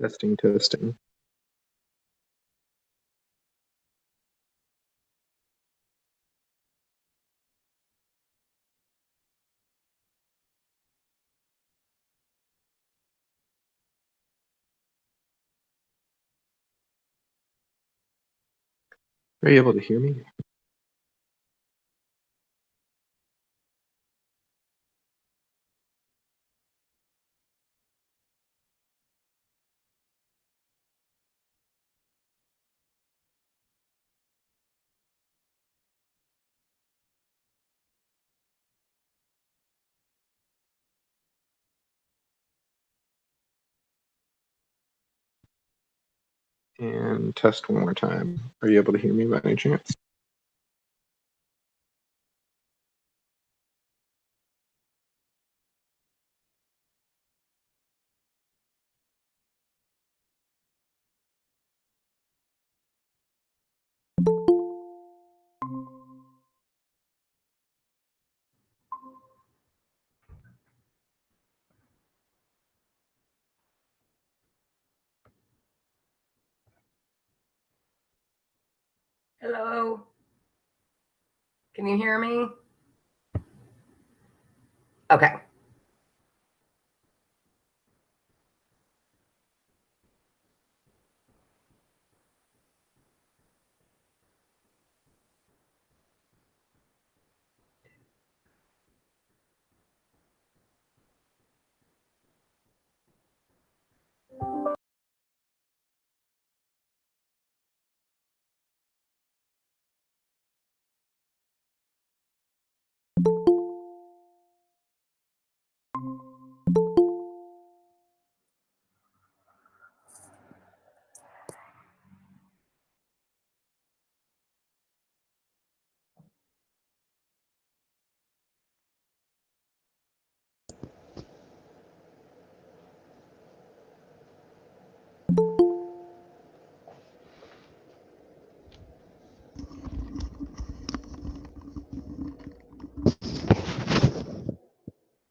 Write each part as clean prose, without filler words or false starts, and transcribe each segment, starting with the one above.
Testing, testing. Are you able to hear me? And test one more time. Are you able to hear me by any chance? Hello. Can you hear me? Okay.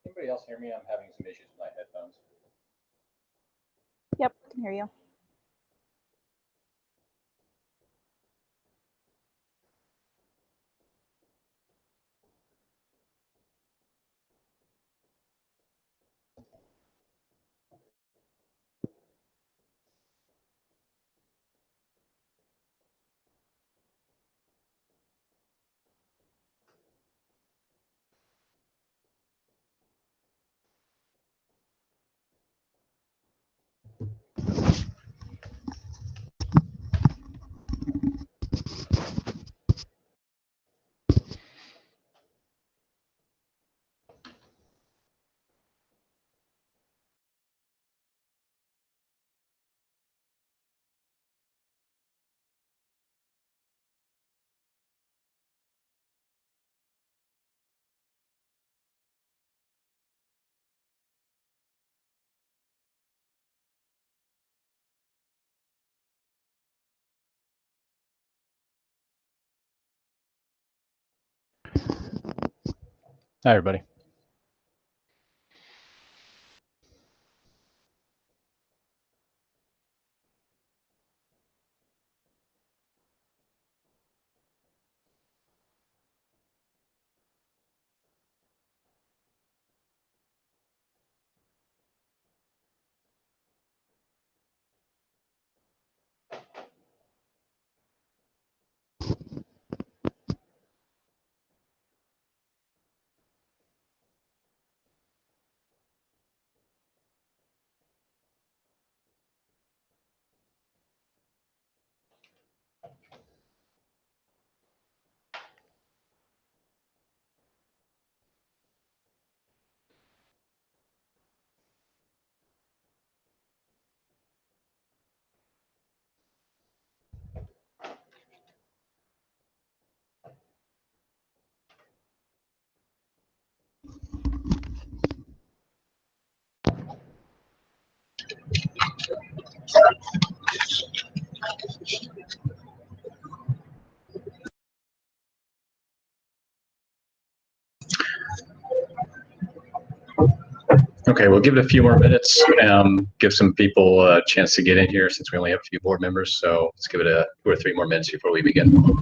Anybody else hear me? I'm having some issues with my headphones. Yep, I can hear you. Hi, everybody. Okay, we'll give it a few more minutes. Give some people a chance to get in here since we only have a few board members. So let's give it 2 or 3 more minutes before we begin.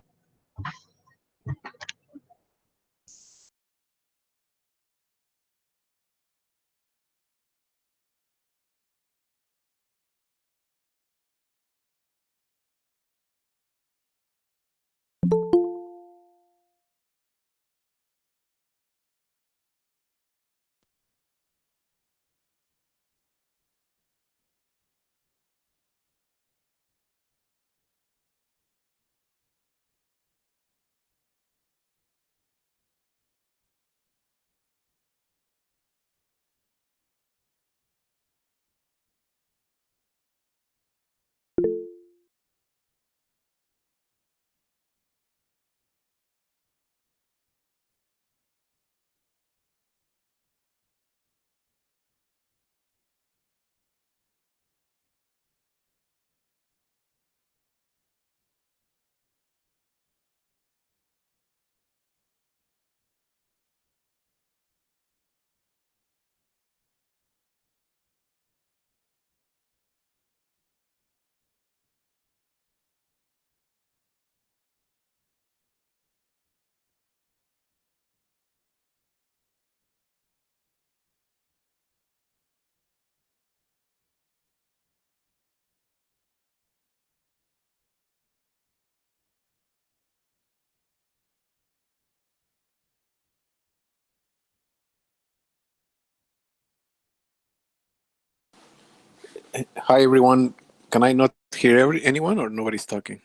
Hi everyone. Can I not hear anyone or nobody's talking?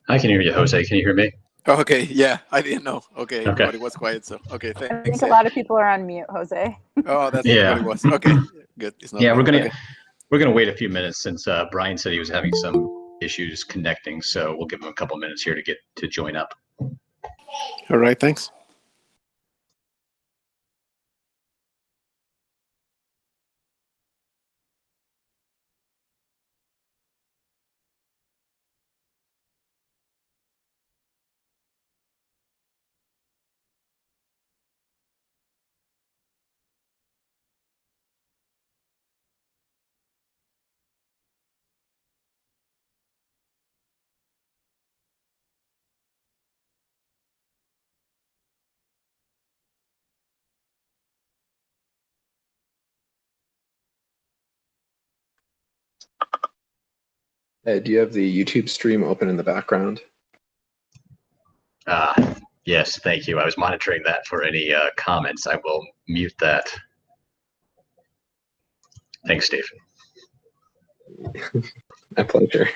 I can hear you, Jose. Can you hear me? Oh, okay, yeah, I didn't know. Okay, Okay. everybody was quiet, so okay, I thanks. think a lot of people are on mute, Jose. Oh, that's Yeah. what it was. Okay, good. It's not Yeah, me. we're gonna wait a few minutes since Brian said he was having some issues connecting. So we'll give him a couple minutes here to join up. All right, thanks. Do you have the YouTube stream open in the background? Yes, thank you. I was monitoring that for any comments. I will mute that. Thanks, Stephen. My pleasure.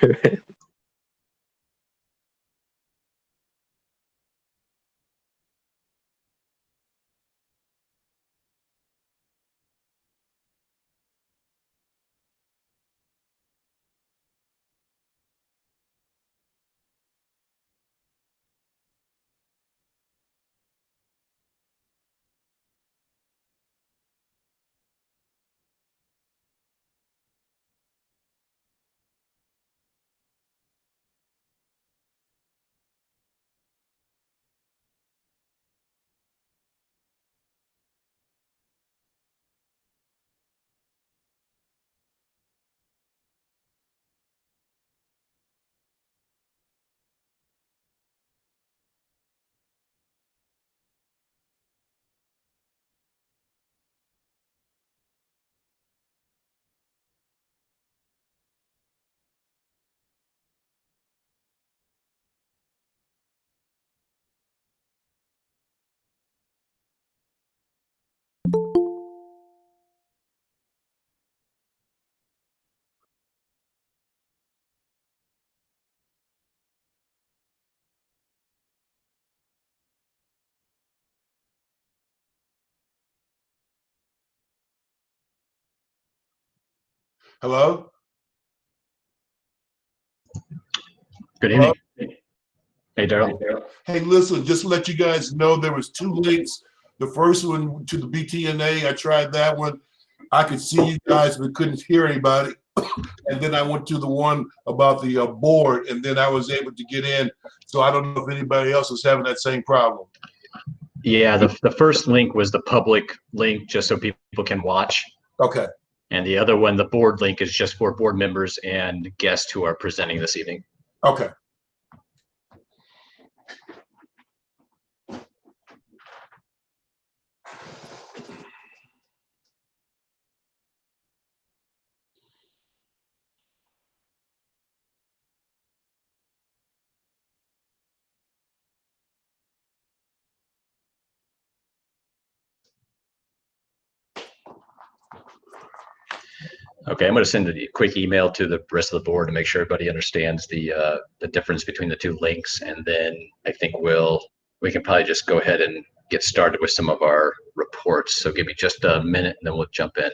Hello? Good evening. Hey, Daryl. Hey, listen, just to let you guys know, there was 2 links. The first one to the BTNA, I tried that one. I could see you guys, but couldn't hear anybody. And then I went to the one about the board, and then I was able to get in. So I don't know if anybody else is having that same problem. Yeah, the first link was the public link, just so people can watch. Okay. And the other one, the board link, is just for board members and guests who are presenting this evening. Okay. Okay, I'm going to send a quick email to the rest of the board to make sure everybody understands the difference between the two links, and then I think we can probably just go ahead and get started with some of our reports. So give me just a minute, and then we'll jump in.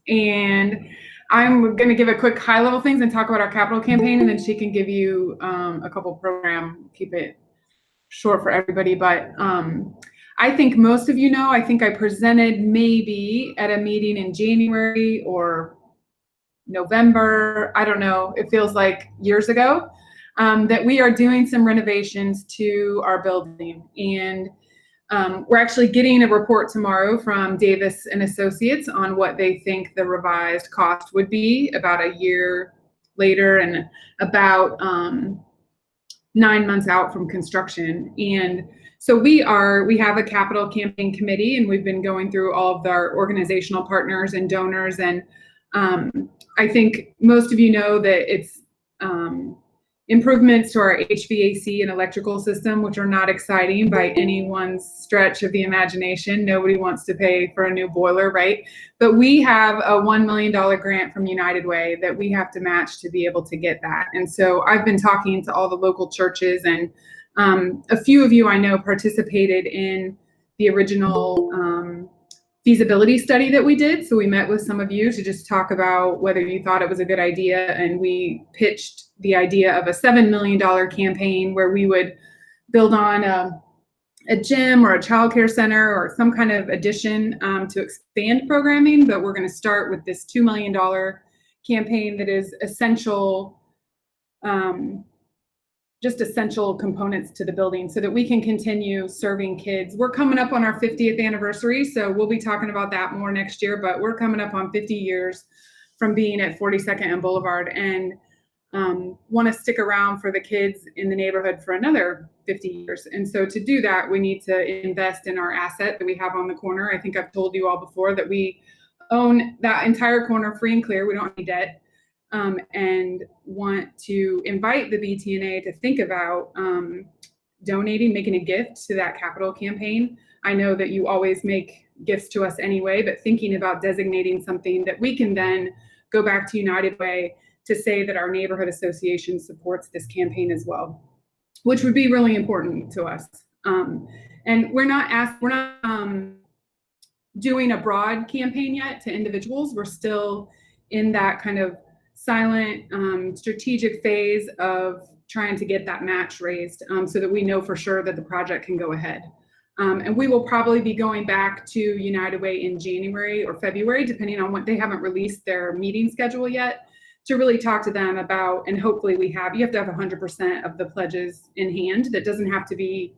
And I'm going to give a quick high level things and talk about our capital campaign, and then she can give you a couple program, keep it short for everybody. But I think most of you know, I think I presented maybe at a meeting in January or November, I don't know, it feels like years ago, that we are doing some renovations to our building. And we're actually getting a report tomorrow from Davis and Associates on what they think the revised cost would be about a year later and about 9 months out from construction. And so we have a capital campaign committee, and we've been going through all of our organizational partners and donors. And I think most of you know that it's improvements to our HVAC and electrical system, which are not exciting by anyone's stretch of the imagination. Nobody wants to pay for a new boiler, right? But we have a $1 million grant from United Way that we have to match to be able to get that. And so I've been talking to all the local churches, and a few of you I know participated in the original feasibility study that we did. So we met with some of you to just talk about whether you thought it was a good idea. And we pitched the idea of a $7 million campaign where we would build on a gym or a childcare center or some kind of addition to expand programming. But we're going to start with this $2 million campaign that is essential, just essential components to the building so that we can continue serving kids. We're coming up on our 50th anniversary, so we'll be talking about that more next year, but we're coming up on 50 years from being at 42nd and Boulevard, and want to stick around for the kids in the neighborhood for another 50 years. And so to do that, we need to invest in our asset that we have on the corner. I think I've told you all before that we own that entire corner free and clear. We don't have any debt. And want to invite the BTNA to think about donating, making a gift to that capital campaign. I know that you always make gifts to us anyway, but thinking about designating something that we can then go back to United Way to say that our neighborhood association supports this campaign as well, which would be really important to us. And we're not doing a broad campaign yet to individuals. We're still in that kind of silent, strategic phase of trying to get that match raised so that we know for sure that the project can go ahead. And we will probably be going back to United Way in January or February, depending on what they haven't released their meeting schedule yet, to really talk to them about, and hopefully you have to have 100% of the pledges in hand. That doesn't have to be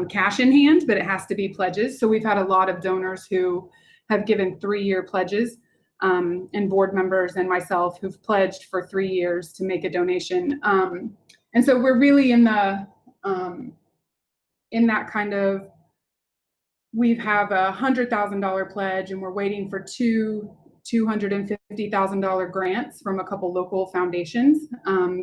cash in hand, but it has to be pledges. So we've had a lot of donors who have given 3-year pledges, and board members and myself who've pledged for 3 years to make a donation. And so we're really in that kind of, we have a $100,000 pledge and we're waiting for two $250,000 grants from a couple local foundations.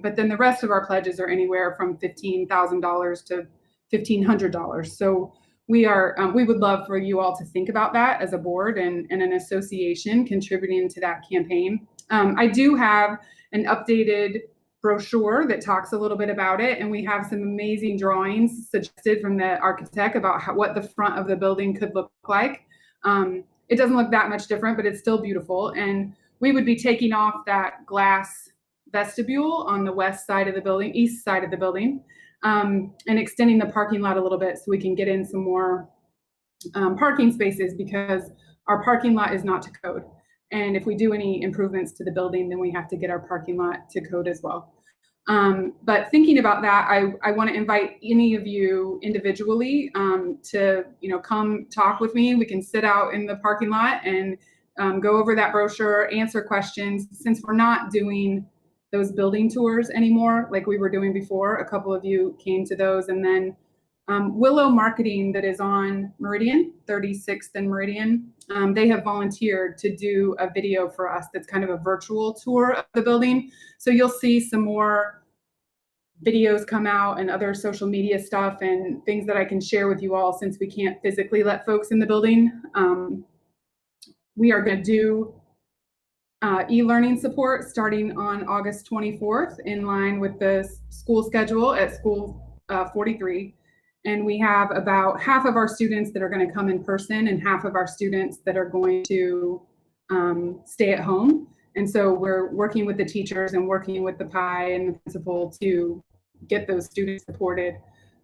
But then the rest of our pledges are anywhere from $15,000 to $1,500. So we would love for you all to think about that as a board and an association contributing to that campaign. I do have an updated brochure that talks a little bit about it, and we have some amazing drawings suggested from the architect about what the front of the building could look like. It doesn't look that much different, but it's still beautiful. And we would be taking off that glass vestibule on the west side of the building, east side of the building, and extending the parking lot a little bit so we can get in some more parking spaces, because our parking lot is not to code. And if we do any improvements to the building, then we have to get our parking lot to code as well. But thinking about that, I want to invite any of you individually to come talk with me. We can sit out in the parking lot and go over that brochure, answer questions. Since we're not doing those building tours anymore like we were doing before, a couple of you came to those. And then Willow Marketing, that is on Meridian, 36th and Meridian, they have volunteered to do a video for us that's kind of a virtual tour of the building. So you'll see some more videos come out and other social media stuff and things that I can share with you all, since we can't physically let folks in the building. We are going to do e-learning support starting on August 24th in line with the school schedule at School 43. And we have about half of our students that are going to come in person and half of our students that are going to stay at home. And so we're working with the teachers and working with the PI and the principal to get those students supported.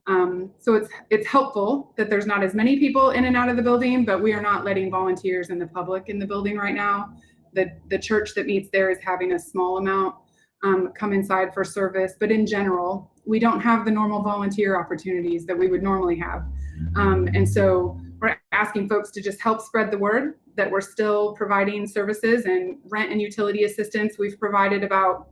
So it's helpful that there's not as many people in and out of the building, but we are not letting volunteers and the public in the building right now. The church that meets there is having a small amount come inside for service, but in general, we don't have the normal volunteer opportunities that we would normally have. And so we're asking folks to just help spread the word that we're still providing services and rent and utility assistance. We've provided about,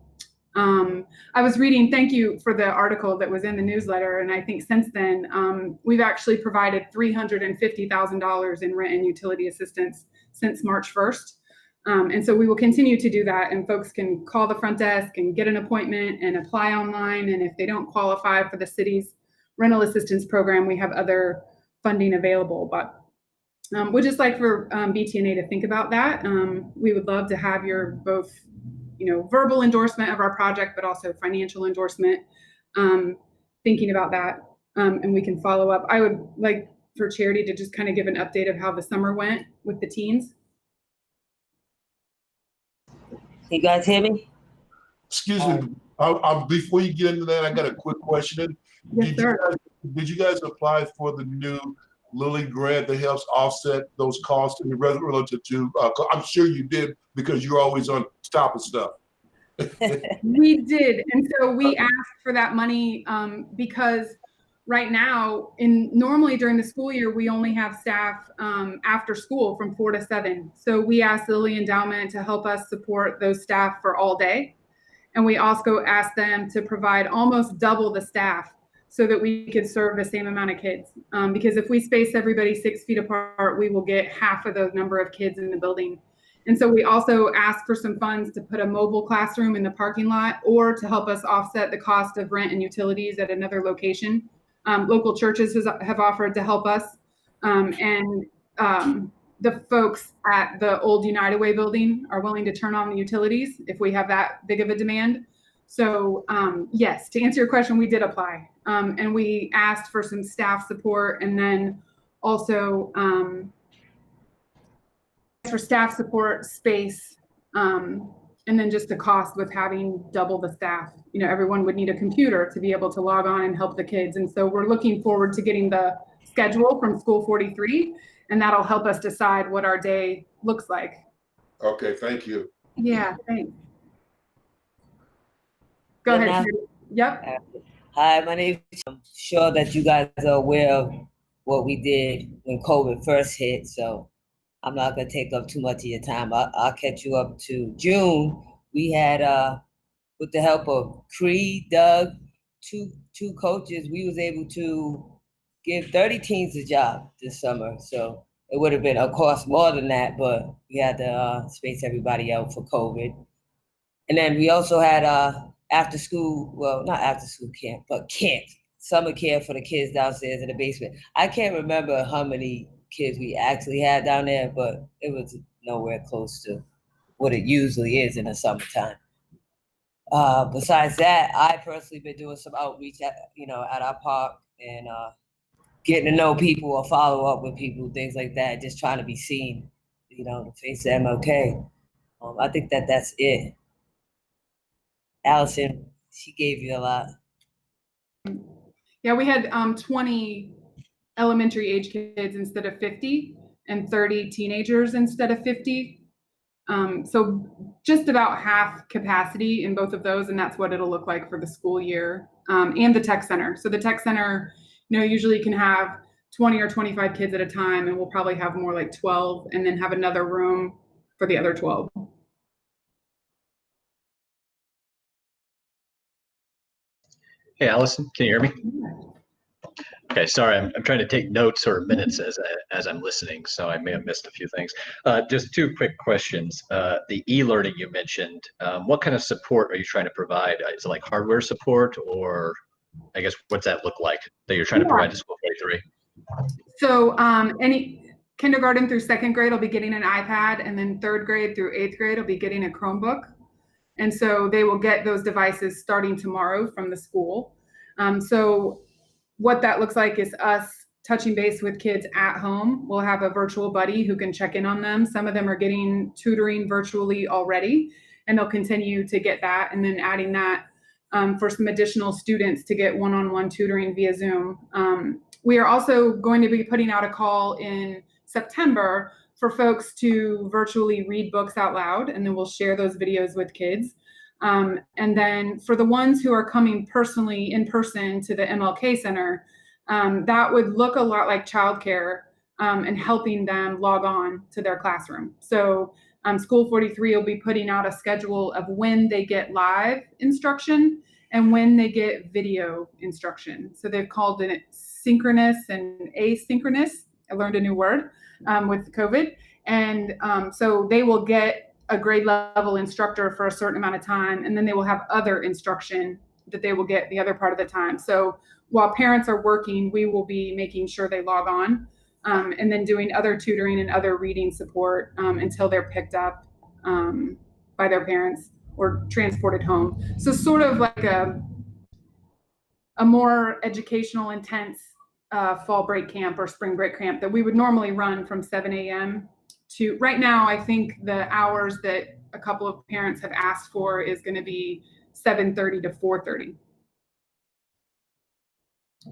I was reading, thank you for the article that was in the newsletter. And I think since then, we've actually provided $350,000 in rent and utility assistance since March 1st. And so we will continue to do that, and folks can call the front desk and get an appointment and apply online. And if they don't qualify for the city's rental assistance program, we have other funding available. But we'd just like for BTNA to think about that. We would love to have your both, verbal endorsement of our project, but also financial endorsement, thinking about that. And we can follow up. I would like for Charity to just kind of give an update of how the summer went with the teens. You guys hear me? Excuse me, before you get into that, I got a quick question. Yes, sir. Did you guys apply for the new Lilly grant that helps offset those costs in relative to, I'm sure you did, because you're always on top of stuff. We did. And so we asked for that money because right now, normally during the school year, we only have staff after school from 4 to 7. So we asked the Lilly Endowment to help us support those staff for all day. And we also asked them to provide almost double the staff so that we could serve the same amount of kids. Because if we space everybody 6 feet apart, we will get half of the number of kids in the building. And so we also asked for some funds to put a mobile classroom in the parking lot, or to help us offset the cost of rent and utilities at another location. Local churches have offered to help us. And the folks at the old United Way building are willing to turn on the utilities if we have that big of a demand. So yes, to answer your question, we did apply. And we asked for some staff support, and then also for staff support space And then just the cost with having double the staff. You know, everyone would need a computer to be able to log on and help the kids. And so we're looking forward to getting the schedule from School 43, and that'll help us decide what our day looks like. Okay, thank you. Yeah, thanks. Go Good ahead. now. Yep. Hi, my name is. I'm sure that you guys are aware of what we did when COVID first hit, so I'm not gonna take up too much of your time. I'll catch you up to June. We had, with the help of Cree, Doug, two coaches, we was able to give 30 teams a job this summer. So it would have been, of course, more than that, but we had to space everybody out for COVID. And then we also had after school, well, not after school camp, but camp, summer camp for the kids downstairs in the basement. I can't remember how many kids we actually had down there, but it was nowhere close to what it usually is in the summertime. Besides that, I personally been doing some outreach at our park and getting to know people or follow up with people, things like that, just trying to be seen, the face of MLK. I think that's it. Allison, she gave you a lot. Yeah, we had 20 elementary age kids instead of 50 and 30 teenagers instead of 50. So just about half capacity in both of those, and that's what it'll look like for the school year, and the tech center. So the tech center, usually can have 20 or 25 kids at a time, and we'll probably have more like 12 and then have another room for the other 12. Hey, Allison, can you hear me? Okay, sorry, I'm trying to take notes or minutes as I'm listening, so I may have missed a few things. Just two quick questions. The e-learning you mentioned, what kind of support are you trying to provide? Is it like hardware support, or I guess what's that look like that you're trying to provide to School 43? So any kindergarten through second grade will be getting an iPad, and then third grade through eighth grade will be getting a Chromebook. And so they will get those devices starting tomorrow from the school. So what that looks like is us touching base with kids at home. We'll have a virtual buddy who can check in on them. Some of them are getting tutoring virtually already, and they'll continue to get that, and then adding that for some additional students to get one-on-one tutoring via Zoom. We are also going to be putting out a call in September for folks to virtually read books out loud, and then we'll share those videos with kids. And then for the ones who are coming personally in person to the MLK Center, that would look a lot like childcare and helping them log on to their classroom. So School 43 will be putting out a schedule of when they get live instruction and when they get video instruction. So they've called it synchronous and asynchronous. I learned a new word with COVID. And so they will get a grade level instructor for a certain amount of time, and then they will have other instruction that they will get the other part of the time. So while parents are working, we will be making sure they log on and then doing other tutoring and other reading support until they're picked up by their parents or transported home. So sort of like a more educational, intense fall break camp or spring break camp that we would normally run from 7 a.m. to right now. I think the hours that a couple of parents have asked for is going to be 7:30 to 4:30.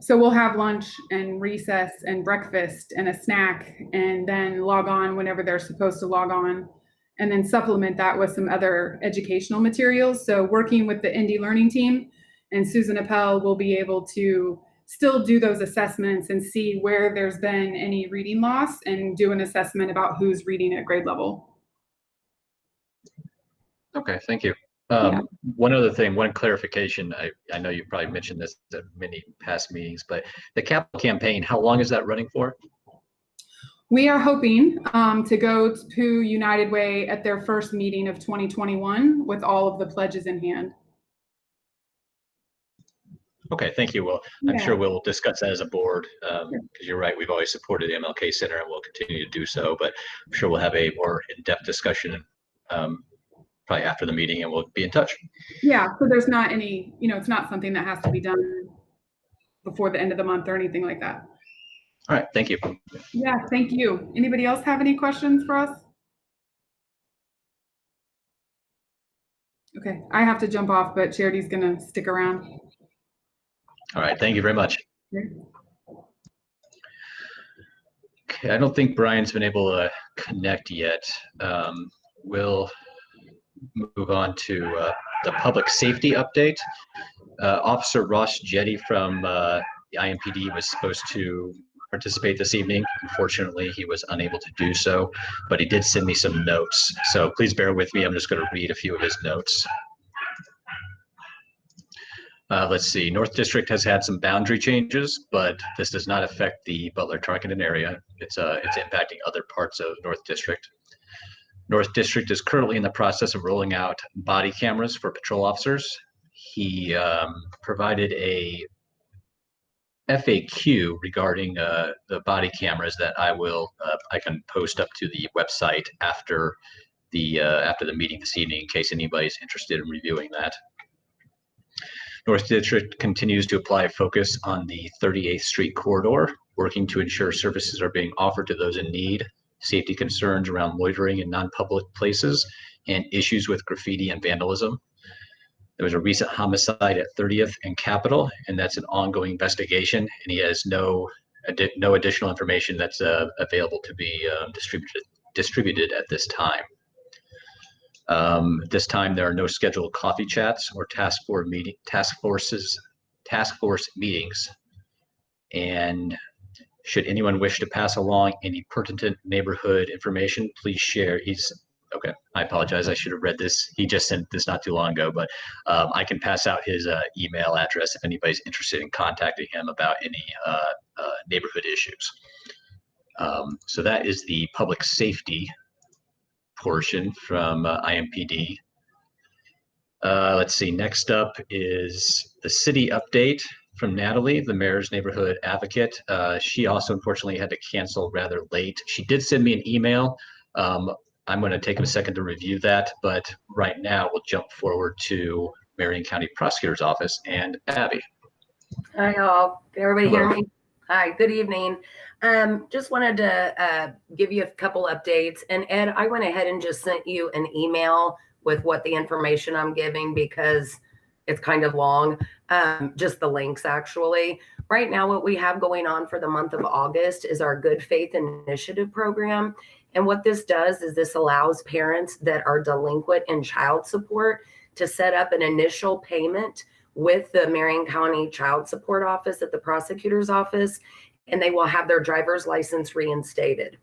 So we'll have lunch and recess and breakfast and a snack, and then log on whenever they're supposed to log on, and then supplement that with some other educational materials. So working with the Indie Learning team and Susan Appel will be able to still do those assessments and see where there's been any reading loss and do an assessment about who's reading at grade level. Okay, thank you. One other thing, one clarification. I know you probably mentioned this at many past meetings, but the capital campaign, how long is that running for? We are hoping to go to United Way at their first meeting of 2021 with all of the pledges in hand. Okay, thank you. Well, I'm sure we'll discuss that as a board because you're right. We've always supported the MLK Center and we'll continue to do so, but I'm sure we'll have a more in-depth discussion probably after the meeting, and we'll be in touch. Yeah, so there's not any, it's not something that has to be done before the end of the month or anything like that. All right, thank you. Yeah, thank you. Anybody else have any questions for us? Okay, I have to jump off, but Charity's gonna stick around. All right, thank you very much. Okay. Okay, I don't think Brian's been able to connect yet. We'll move on to the public safety update. Officer Ross Jetty from the IMPD was supposed to participate this evening. Unfortunately, he was unable to do so, but he did send me some notes. So please bear with me. I'm just going to read a few of his notes. Let's see. North District has had some boundary changes, but this does not affect the Butler-Tarkington area. It's impacting other parts of North District. North District is currently in the process of rolling out body cameras for patrol officers. He provided a FAQ regarding the body cameras that I can post up to the website after the meeting this evening in case anybody's interested in reviewing that. North District continues to apply focus on the 38th Street corridor, working to ensure services are being offered to those in need, safety concerns around loitering in non-public places, and issues with graffiti and vandalism. There was a recent homicide at 30th and Capitol, and that's an ongoing investigation, and he has no additional information that's available to be distributed at this time. This time, there are no scheduled coffee chats or task force meetings. And should anyone wish to pass along any pertinent neighborhood information, please share. Okay, I apologize. I should have read this. He just sent this not too long ago, but I can pass out his email address if anybody's interested in contacting him about any neighborhood issues. So that is the public safety portion from IMPD. Let's see, next up is the city update from Natalie, the mayor's neighborhood advocate. She also unfortunately had to cancel rather late. She did send me an email. I'm going to take a second to review that, but right now we'll jump forward to Marion County Prosecutor's Office and Abby. Hi, all. Can everybody Hello. hear me? Hi, good evening. Just wanted to give you a couple updates. And Ed, I went ahead and just sent you an email with what the information I'm giving because it's kind of long. Just the links, actually. Right now, what we have going on for the month of August is our Good Faith Initiative program. And what this does is this allows parents that are delinquent in child support to set up an initial payment with the Marion County Child Support Office at the prosecutor's office, and they will have their driver's license reinstated.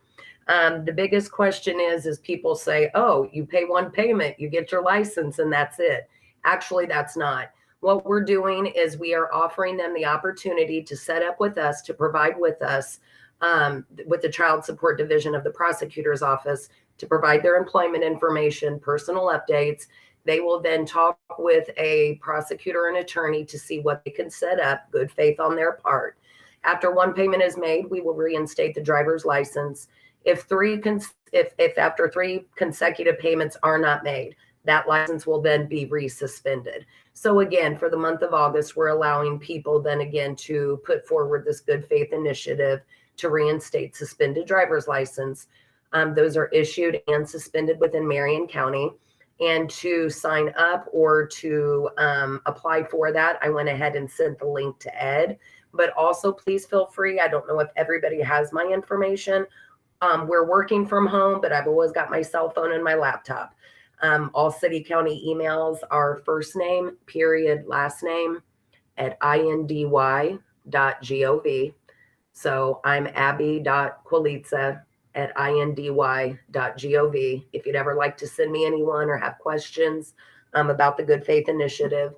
The biggest question is people say, oh, you pay one payment, you get your license, and that's it. Actually, that's not. What we're doing is we are offering them the opportunity to set up with us, to provide with us, with the Child Support Division of the prosecutor's office, to provide their employment information, personal updates. They will then talk with a prosecutor and attorney to see what they can set up, good faith on their part. After one payment is made, we will reinstate the driver's license. If after 3 consecutive payments are not made, that license will then be resuspended. So again, for the month of August, we're allowing people then again to put forward this good faith initiative to reinstate suspended driver's license. Those are issued and suspended within Marion County. And to sign up or to apply for that, I went ahead and sent the link to Ed. But also, please feel free. I don't know if everybody has my information. We're working from home, but I've always got my cell phone and my laptop. All city county emails are first name, period, last name at indy.gov. So I'm abby.qualitza at indy.gov. If you'd ever like to send me anyone or have questions about the Good Faith Initiative.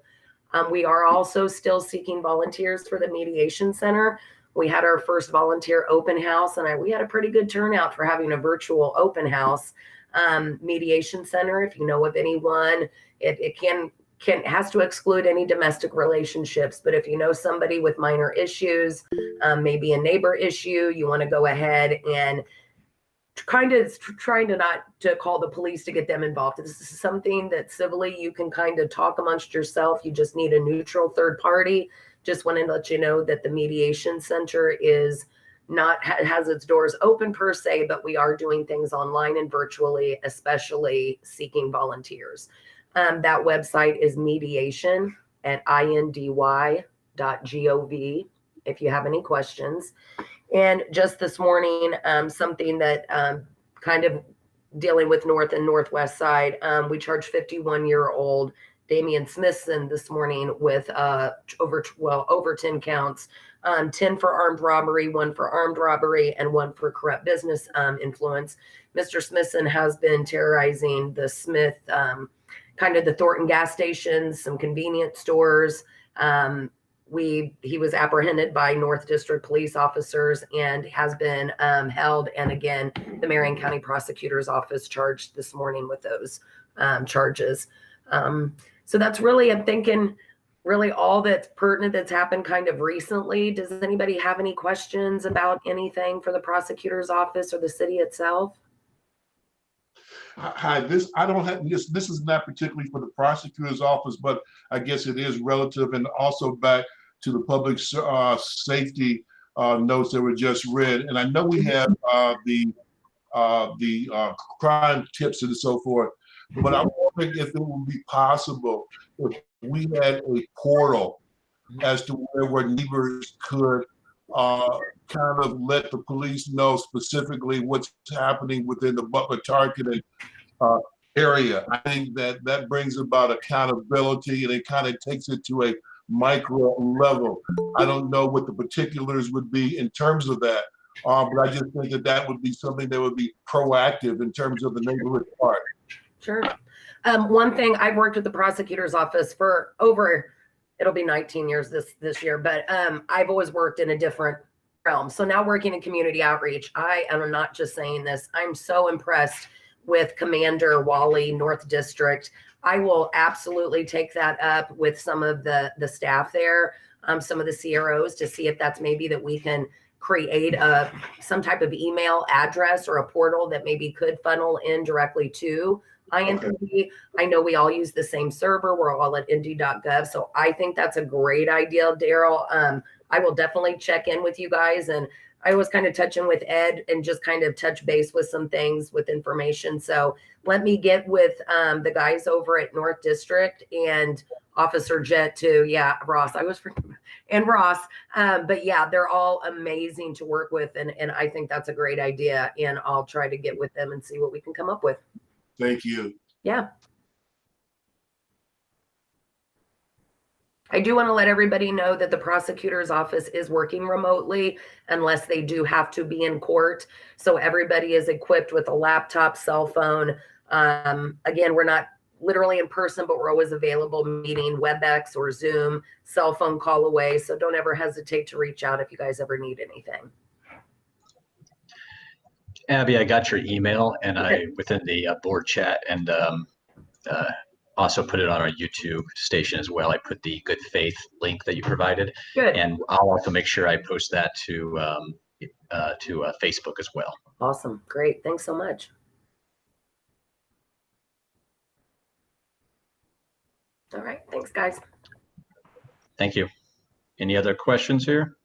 We are also still seeking volunteers for the Mediation Center. We had our first volunteer open house, and we had a pretty good turnout for having a virtual open house. Mediation Center, if you know of anyone, it has to exclude any domestic relationships, but if you know somebody with minor issues, maybe a neighbor issue, you want to go ahead and kind of trying to not to call the police to get them involved. This is something that civilly you can kind of talk amongst yourself. You just need a neutral third party. Just wanted to let you know that the Mediation Center is not has its doors open per se, but we are doing things online and virtually, especially seeking volunteers. That website is mediation@indy.gov if you have any questions. And just this morning, something that kind of dealing with North and Northwest side, we charged 51-year-old Damian Smithson this morning with over 10 counts, 10 for armed robbery, 1 for armed robbery, and 1 for corrupt business influence. Mr. Smithson has been terrorizing the Smith, kind of the Thornton gas stations, some convenience stores. He was apprehended by North District police officers and has been held. And again, the Marion County Prosecutor's Office charged this morning with those charges. So that's really, I'm thinking, really all that's pertinent that's happened kind of recently. Does anybody have any questions about anything for the prosecutor's office or the city itself? Hi, I don't have this. This is not particularly for the prosecutor's office, but I guess it is relative, and also back to the public safety notes that were just read. And I know we have the crime tips and so forth, but I'm wondering if it would be possible if we had a portal as to where neighbors could kind of let the police know specifically what's happening within the Butler targeted area. I think that brings about accountability, and it kind of takes it to a micro level. I don't know what the particulars would be in terms of that, but I just think that would be something that would be proactive in terms of the neighborhood part. Sure. One thing, I've worked at the prosecutor's office for it'll be 19 years this year, but I've always worked in a different realm. So now working in community outreach, I am not just saying this, I'm so impressed with Commander Wally, North District. I will absolutely take that up with some of the staff there, some of the CROs, to see if that's maybe that we can create some type of email address or a portal that maybe could funnel in directly to IND. Okay. I know we all use the same server. We're all at indy.gov. So I think that's a great idea, Daryl. I will definitely check in with you guys. And I was kind of touching with Ed and just kind of touch base with some things with information. So let me get with the guys over at North District and Officer Jet too. Yeah, Ross, and Ross. But yeah, they're all amazing to work with. And I think that's a great idea. And I'll try to get with them and see what we can come up with. Thank you. Yeah. I do want to let everybody know that the prosecutor's office is working remotely unless they do have to be in court. So everybody is equipped with a laptop, cell phone. Again, we're not literally in person, but we're always available, meeting WebEx or Zoom, cell phone call away. So don't ever hesitate to reach out if you guys ever need anything. Abby, I got your email, and I within the board chat, and also put it on our YouTube station as well. I put the good faith link that you provided. Good. And I'll also make sure I post that to Facebook as well. Awesome. Great. Thanks so much. All right. Thanks, guys. Thank you. Any other questions here?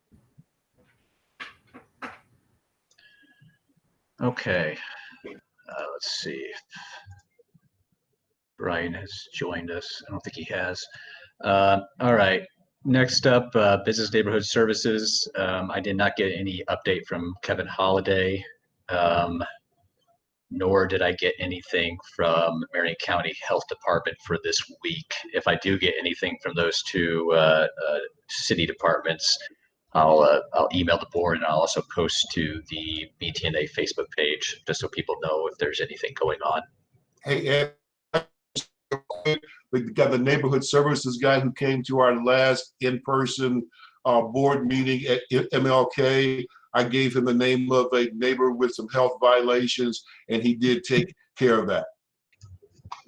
Okay. Let's see if Brian has joined us. I don't think he has. All right. Next up, Business Neighborhood Services. I did not get any update from Kevin Holliday, nor did I get anything from Marion County Health Department for this week. If I do get anything from those two city departments, I'll email the board, and I'll also post to the BTNA Facebook page just so people know if there's anything going on. Hey, Ed, we got the neighborhood services guy who came to our last in-person board meeting at MLK. I gave him the name of a neighbor with some health violations, and he did take care of that.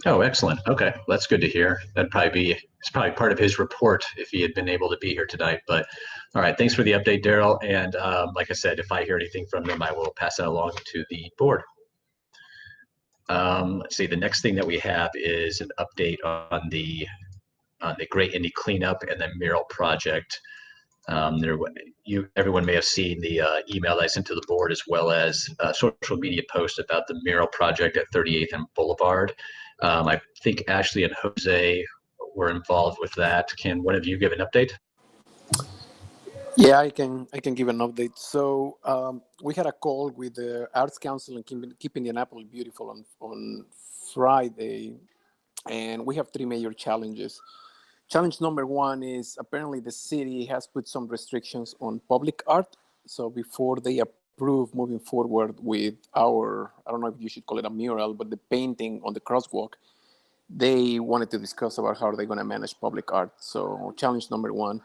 Oh, excellent. Okay, that's good to hear. It's probably part of his report if he had been able to be here tonight. But all right, thanks for the update, Daryl. And like I said, if I hear anything from them, I will pass that along to the board. Let's see. The next thing that we have is an update on the Great Indy Cleanup and the mural project. Everyone may have seen the email that I sent to the board, as well as a social media post about the mural project at 38th and Boulevard. I think Ashley and Jose were involved with that. Can one of you give an update? Yeah, I can give an update. So we had a call with the Arts Council and Keep Indianapolis Beautiful on Friday, and we have three major challenges. Challenge number one is apparently the city has put some restrictions on public art. So before they approve moving forward with our, I don't know if you should call it a mural, but the painting on the crosswalk, they wanted to discuss about how they're going to manage public art. So challenge number one.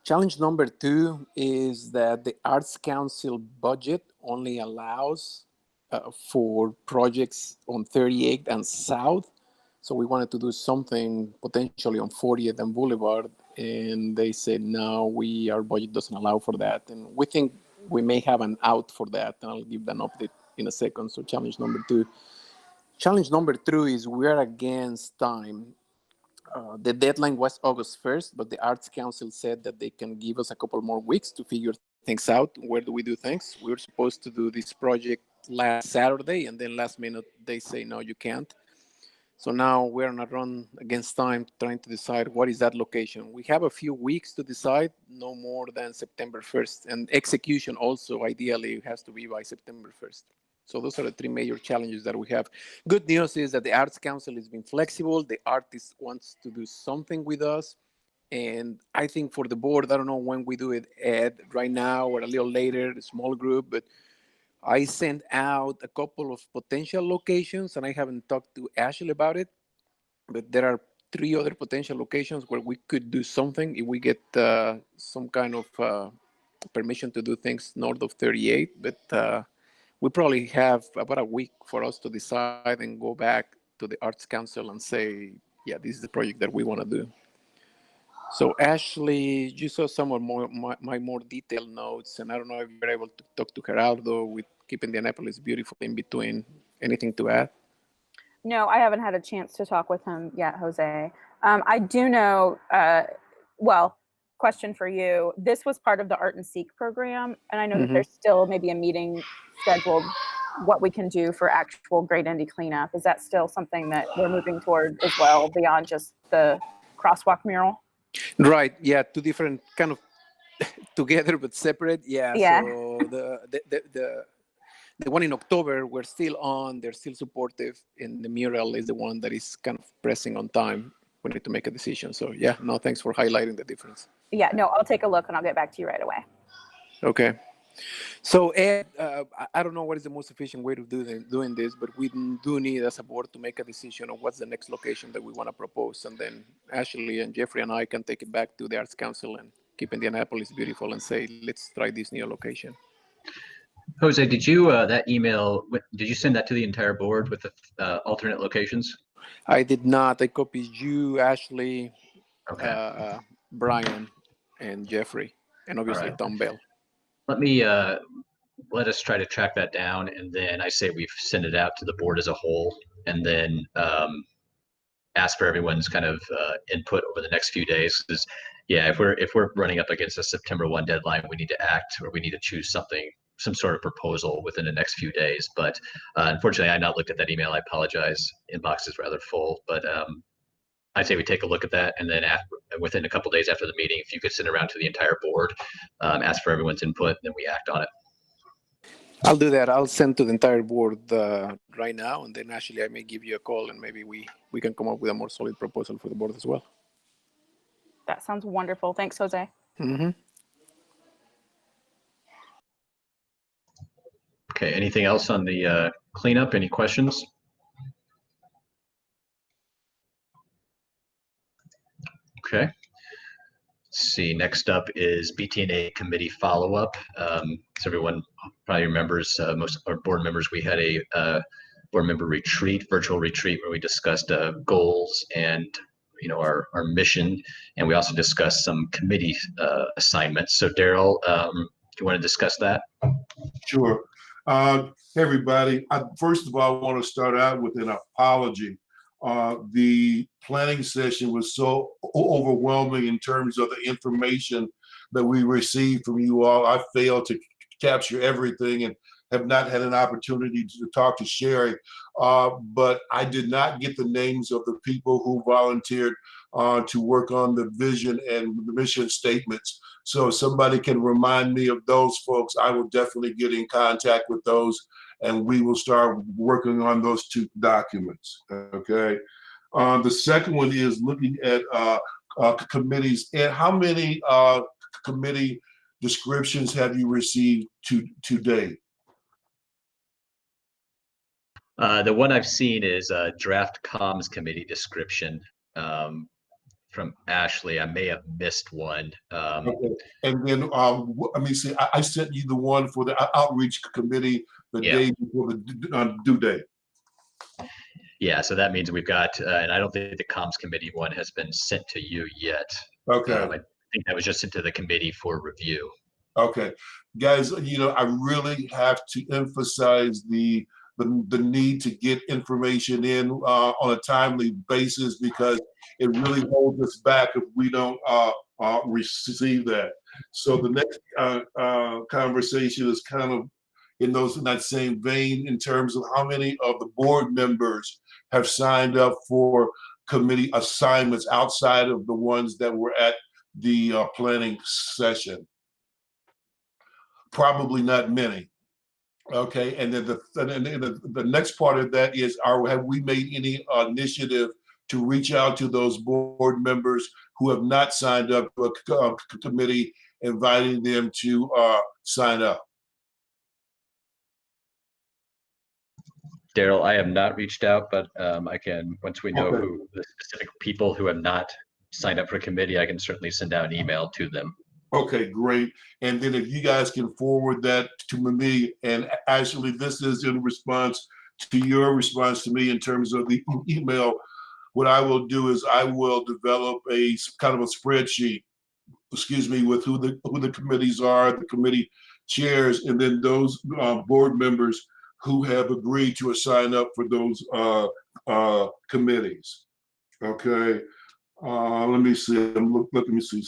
Challenge number two is that the Arts Council budget only allows for projects on 38th and South. So we wanted to do something potentially on 40th and Boulevard, and they said no, our budget doesn't allow for that, and we think we may have an out for that, and I'll give an update in a second. So challenge number two. Challenge number three is we're against time. The deadline was August 1st, but the Arts Council said that they can give us a couple more weeks to figure things out. Where do we do things? We were supposed to do this project last Saturday, and then last minute they say, no, you can't. So now we're on a run against time trying to decide what is that location. We have a few weeks to decide, no more than September 1st. And execution also, ideally, has to be by September 1st. So those are the three major challenges that we have. Good news is that the Arts Council has been flexible. The artist wants to do something with us. And I think for the board, I don't know when we do it, Ed, right now or a little later, a small group, but I sent out a couple of potential locations, and I haven't talked to Ashley about it, but there are three other potential locations where we could do something if we get some kind of permission to do things north of 38. But we probably have about a week for us to decide and go back to the Arts Council and say, yeah, this is the project that we want to do. So Ashley, you saw some of my more detailed notes, and I don't know if you're able to talk to Gerardo with Keep Indianapolis Beautiful in between. Anything to add? No, I haven't had a chance to talk with him yet, Jose. I do know, well, question for you. This was part of the Art and Seek program, and I know that there's still maybe a meeting scheduled, what we can do for actual Great Indy cleanup. Is that still something that we're moving toward as well, beyond just the crosswalk mural? Right. Yeah. Two different kind of together but separate. Yeah. Yeah. So the one in October, we're still on. They're still supportive, and the mural is the one that is kind of pressing on time. We need to make a decision. So yeah. No, thanks for highlighting the difference. Yeah. No, I'll take a look and I'll get back to you right away. Okay. So Ed, I don't know what is the most efficient way to doing this, but we do need as a board to make a decision on what's the next location that we want to propose, and then Ashley and Jeffrey and I can take it back to the Arts Council and Keep Indianapolis Beautiful and say, let's try this new location. Jose, did you that email? Did you send that to the entire board with the alternate locations? I did not. I copied you, Ashley, Okay. Brian, and Jeffrey, and obviously right. Tom Bell. Let me let us try to track that down, and then I say we send it out to the board as a whole, and then ask for everyone's kind of input over the next few days. Because yeah, if we're running up against a September 1 deadline, we need to act, or we need to choose some sort of proposal within the next few days. But unfortunately, I not looked at that email. I apologize. Inbox is rather full, but I say we take a look at that, and then within a couple days after the meeting, if you could send around to the entire board, ask for everyone's input, then we act on it. I'll do that. I'll send to the entire board right now, and then actually I may give you a call, and maybe we can come up with a more solid proposal for the board as well. That sounds wonderful. Thanks, Jose. Mm-hmm. Okay, anything else on the cleanup? Any questions? Okay. Let's see, next up is BTNA committee follow-up. As everyone probably remembers, most of our board members, we had a board member retreat, virtual retreat, where we discussed goals and our mission, and we also discussed some committee assignments. So Daryl, do you want to discuss that? Sure. Hey everybody, first of all, I want to start out with an apology. The planning session was so overwhelming in terms of the information that we received from you all. I failed to capture everything, and have not had an opportunity to talk to Sherry, but I did not get the names of the people who volunteered to work on the vision and the mission statements. So if somebody can remind me of those folks, I will definitely get in contact with those, and we will start working on those 2 documents, okay? The second one is looking at committees. And how many committee descriptions have you received to date? The one I've seen is a draft comms committee description from Ashley. I may have missed one. Okay. And then, let me see, I sent you the one for the outreach committee the day before the due date. Yeah, so that means we've got, and I don't think the comms committee one has been sent to you yet. Okay. I think that was just sent to the committee for review. Okay, guys, I really have to emphasize the need to get information in on a timely basis, because it really holds us back if we don't receive that. So the next conversation is kind of in that same vein, in terms of how many of the board members have signed up for committee assignments outside of the ones that were at the planning session. Probably not many. Okay, and then the next part of that is, have we made any initiative to reach out to those board members who have not signed up to a committee, inviting them to sign up? Daryl, I have not reached out, but I can, once we know who the specific people who have not signed up for a committee, I can certainly send out an email to them. Okay, great. And then if you guys can forward that to me, and actually this is in response to your response to me in terms of the email, what I will do is I will develop a kind of a spreadsheet, with who the committees are, the committee chairs, and then those board members who have agreed to sign up for those committees. Okay. Let me see. Let me see.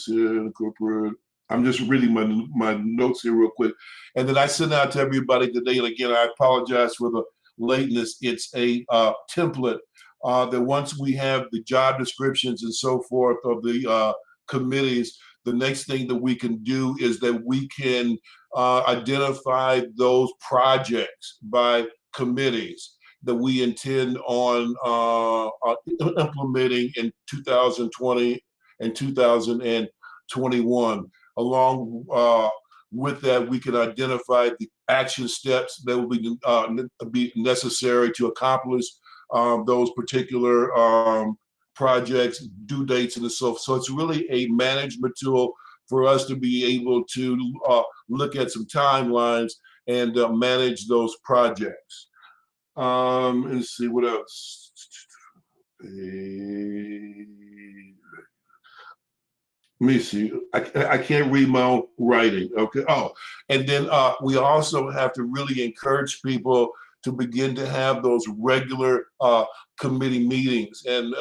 Corporate. I'm just reading my notes here real quick, and then I sent out to everybody today. And again, I apologize for the lateness. It's a template that once we have the job descriptions and so forth of the committees, the next thing that we can do is that we can identify those projects by committees that we intend on implementing in 2020 and 2021. Along with that, we can identify the action steps that will be necessary to accomplish those particular projects, due dates, and so forth. So it's really a management tool for us to be able to look at some timelines and manage those projects. Let's see what else. Let me see. I can't read my own writing. Okay. Oh, and then we also have to really encourage people to begin to have those regular committee meetings, and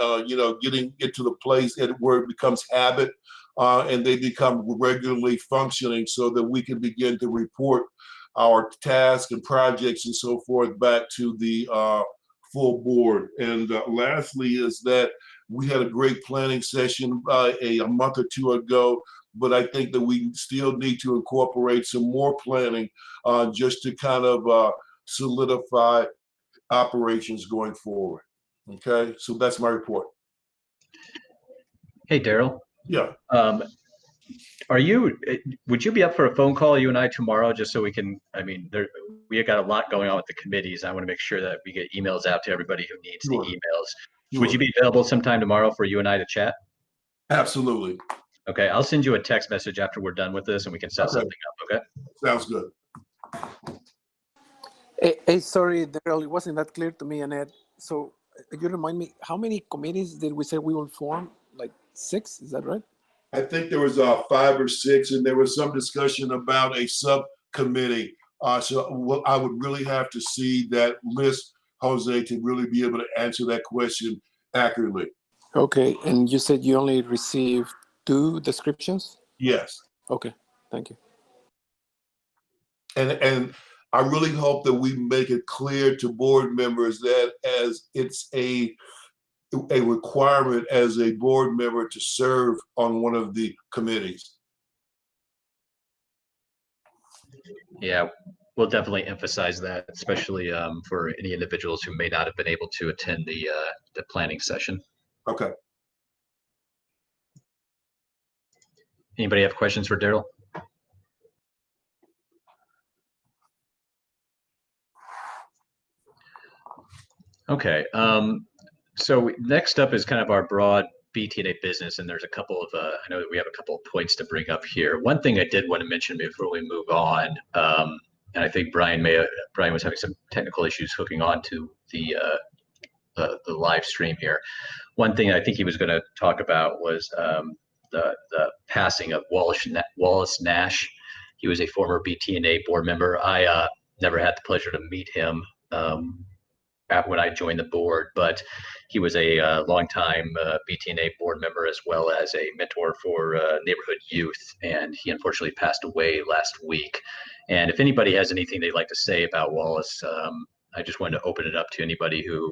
getting it to the place where it becomes habit, and they become regularly functioning, so that we can begin to report our tasks and projects and so forth back to the full board. And lastly is that we had a great planning session a month or two ago, but I think that we still need to incorporate some more planning just to kind of solidify operations going forward. Okay, so that's my report. Hey, Daryl. Yeah. Would you be up for a phone call, you and I, tomorrow, just so we can, we have got a lot going on with the committees. I want to make sure that we get emails out to everybody who needs the emails. Sure. Would you be available sometime tomorrow for you and I to chat? Absolutely. Okay, I'll send you a text message after we're done with this, and we can set something up, okay? Sounds good. Hey, sorry, Daryl, it wasn't that clear to me, Annette. So you remind me, how many committees did we say we will form? Like 6, is that right? I think there was 5 or 6, and there was some discussion about a subcommittee. So I would really have to see that list, Jose, to really be able to answer that question accurately. Okay, and you said you only received 2 descriptions? Yes. Okay, thank you. And I really hope that we make it clear to board members that as it's a requirement as a board member to serve on one of the committees. Yeah, we'll definitely emphasize that, especially for any individuals who may not have been able to attend the planning session. Okay. Anybody have questions for Daryl? Okay. So next up is kind of our broad BTNA business, and there's a couple of I know that we have a couple of points to bring up here. One thing I did want to mention before we move on, and I think Brian was having some technical issues hooking on to the live stream here. One thing I think he was going to talk about was the passing of Wallace Nash. He was a former BTNA board member. I never had the pleasure to meet him when I joined the board, but he was a longtime BTNA board member as well as a mentor for neighborhood youth, and he unfortunately passed away last week. And if anybody has anything they'd like to say about Wallace, I just wanted to open it up to anybody who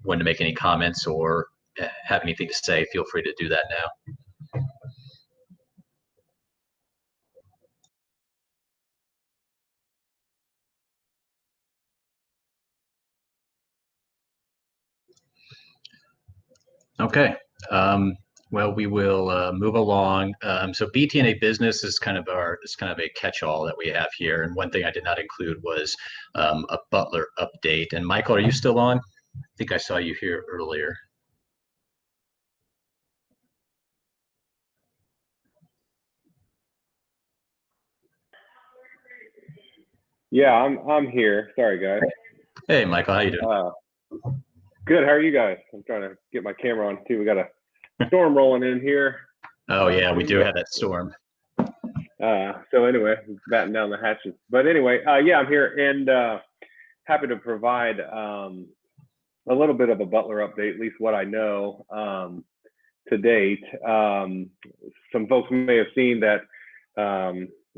wanted to make any comments or have anything to say. Feel free to do that now. Okay. Well, we will move along. So BTNA business is kind of a catch-all that we have here. And one thing I did not include was a Butler update. And Michael, are you still on? I think I saw you here earlier. Yeah, I'm here. Sorry, guys. Hey, Michael, how you doing? Good. How are you guys? I'm trying to get my camera on too. We got a storm rolling in here. Oh yeah, we do have that storm. So anyway, batten down the hatches. But anyway, yeah, I'm here and happy to provide a little bit of a Butler update, at least what I know to date. Some folks may have seen that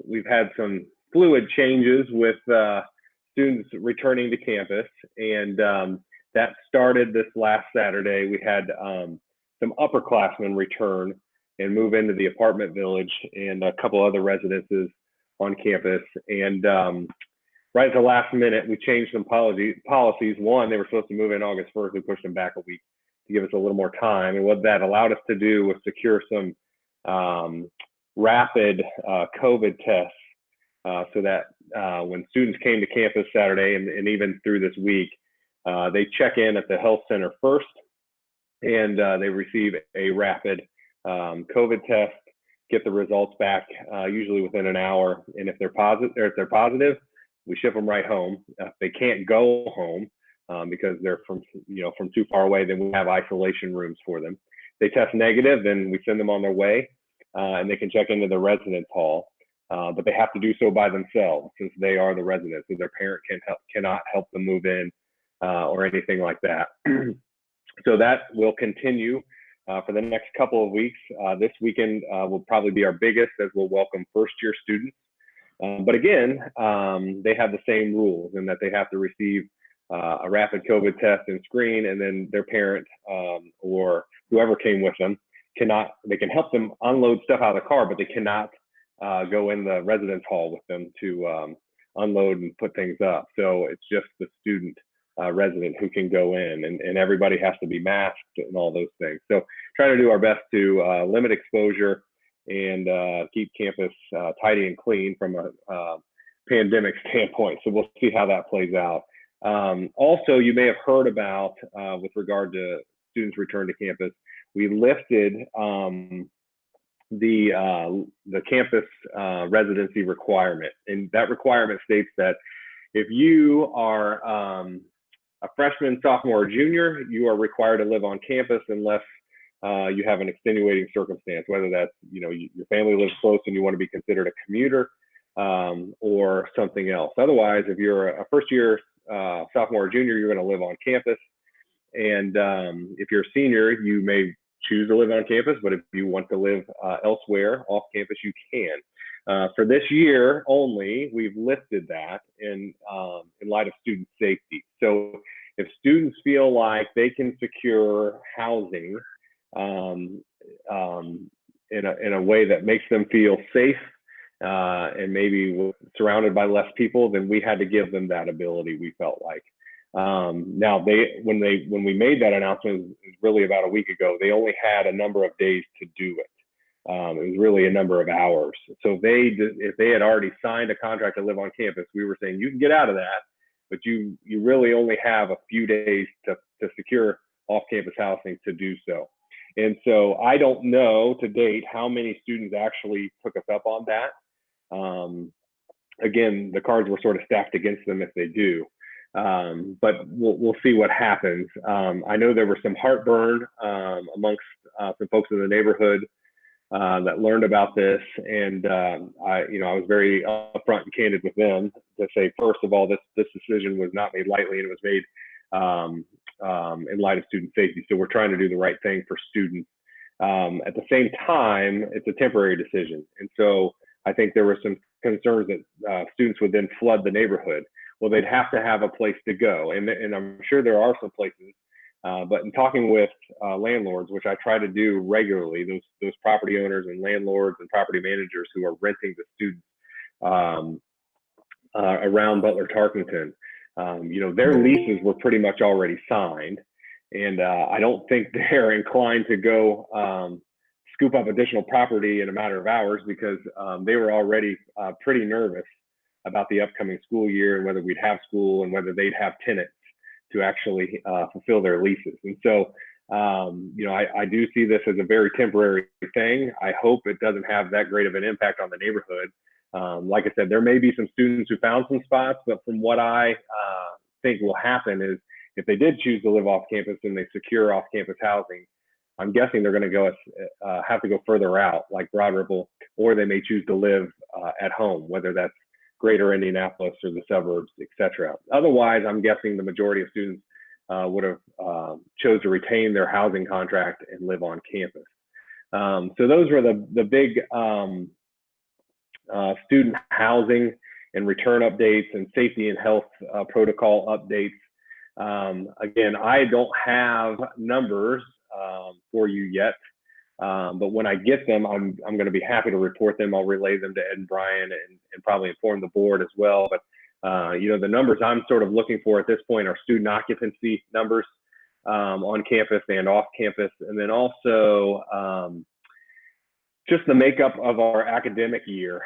we've had some fluid changes with students returning to campus, and that started this last Saturday. We had some upperclassmen return and move into the apartment village and a couple other residences on campus. And right at the last minute, we changed some policies. One, they were supposed to move in August 1st. We pushed them back a week to give us a little more time. And what that allowed us to do was secure some rapid COVID tests so that when students came to campus Saturday and even through this week, they check in at the health center first, and they receive a rapid COVID test, get the results back usually within an hour. And if they're positive, we ship them right home. If they can't go home because they're from too far away, then we have isolation rooms for them. They test negative, then we send them on their way, and they can check into the residence hall. But they have to do so by themselves since they are the residents, so their parent cannot help them move in or anything like that. So that will continue for the next couple of weeks. This weekend will probably be our biggest, as we'll welcome first-year students. But again, they have the same rules in that they have to receive a rapid COVID test and screen, and then their parent or whoever came with them they can help them unload stuff out of the car, but they cannot go in the residence hall with them to unload and put things up. So it's just the student resident who can go in, and everybody has to be masked and all those things. So trying to do our best to limit exposure and keep campus tidy and clean from a pandemic standpoint. So we'll see how that plays out. Also, you may have heard about with regard to students return to campus, we lifted the campus residency requirement, and that requirement states that if you are a freshman, sophomore, or junior, you are required to live on campus unless you have an extenuating circumstance, whether that's your family lives close and you want to be considered a commuter or something else. Otherwise, if you're a first year sophomore or junior, you're going to live on campus, and if you're a senior, you may choose to live on campus, but if you want to live elsewhere off campus, you can. For this year only, we've lifted that in light of student safety. So if students feel like they can secure housing in a way that makes them feel safe and maybe surrounded by less people, then we had to give them that ability, we felt like. Now, when we made that announcement, it was really about a week ago, they only had a number of days to do it. It was really a number of hours. So if they had already signed a contract to live on campus, we were saying you can get out of that, but you really only have a few days to secure off-campus housing to do so. And so I don't know to date how many students actually took us up on that. Again, the cards were sort of stacked against them if they do. But we'll see what happens. I know there was some heartburn amongst some folks in the neighborhood that learned about this, and I was very upfront and candid with them to say, first of all, this decision was not made lightly, and it was made in light of student safety. So we're trying to do the right thing for students. At the same time, it's a temporary decision, and so I think there were some concerns that students would then flood the neighborhood. Well, they'd have to have a place to go, and I'm sure there are some places. But in talking with landlords, which I try to do regularly, those property owners and landlords and property managers who are renting to students around Butler Tarkington, their leases were pretty much already signed, and I don't think they're inclined to go scoop up additional property in a matter of hours, because they were already pretty nervous about the upcoming school year and whether we'd have school and whether they'd have tenants to actually fulfill their leases. And so, I do see this as a very temporary thing. I hope it doesn't have that great of an impact on the neighborhood. Like I said, there may be some students who found some spots, but from what I think will happen is if they did choose to live off campus and they secure off campus housing, I'm guessing they're going to have to go further out, like Broad Ripple, or they may choose to live at home, whether that's Greater Indianapolis or the suburbs, etc. Otherwise, I'm guessing the majority of students would have chose to retain their housing contract and live on campus. So those were the big student housing and return updates and safety and health protocol updates. Again, I don't have numbers for you yet. But when I get them, I'm going to be happy to report them. I'll relay them to Ed and Brian and probably inform the board as well. But, the numbers I'm sort of looking for at this point are student occupancy numbers on campus and off campus. And then also just the makeup of our academic year.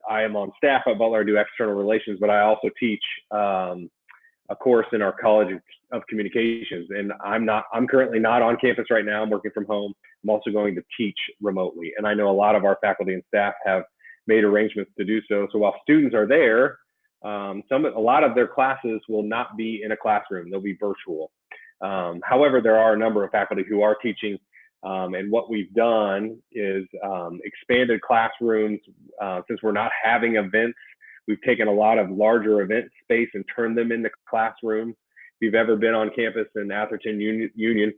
I am on staff at Butler, I do external relations, but I also teach a course in our College of Communications, and I'm currently not on campus right now. I'm working from home. I'm also going to teach remotely, and I know a lot of our faculty and staff have made arrangements to do so. So while students are there, a lot of their classes will not be in a classroom. They'll be virtual. However, there are a number of faculty who are teaching, and what we've done is expanded classrooms. Since we're not having events, we've taken a lot of larger event space and turned them into classrooms. If you've ever been on campus in Atherton Union,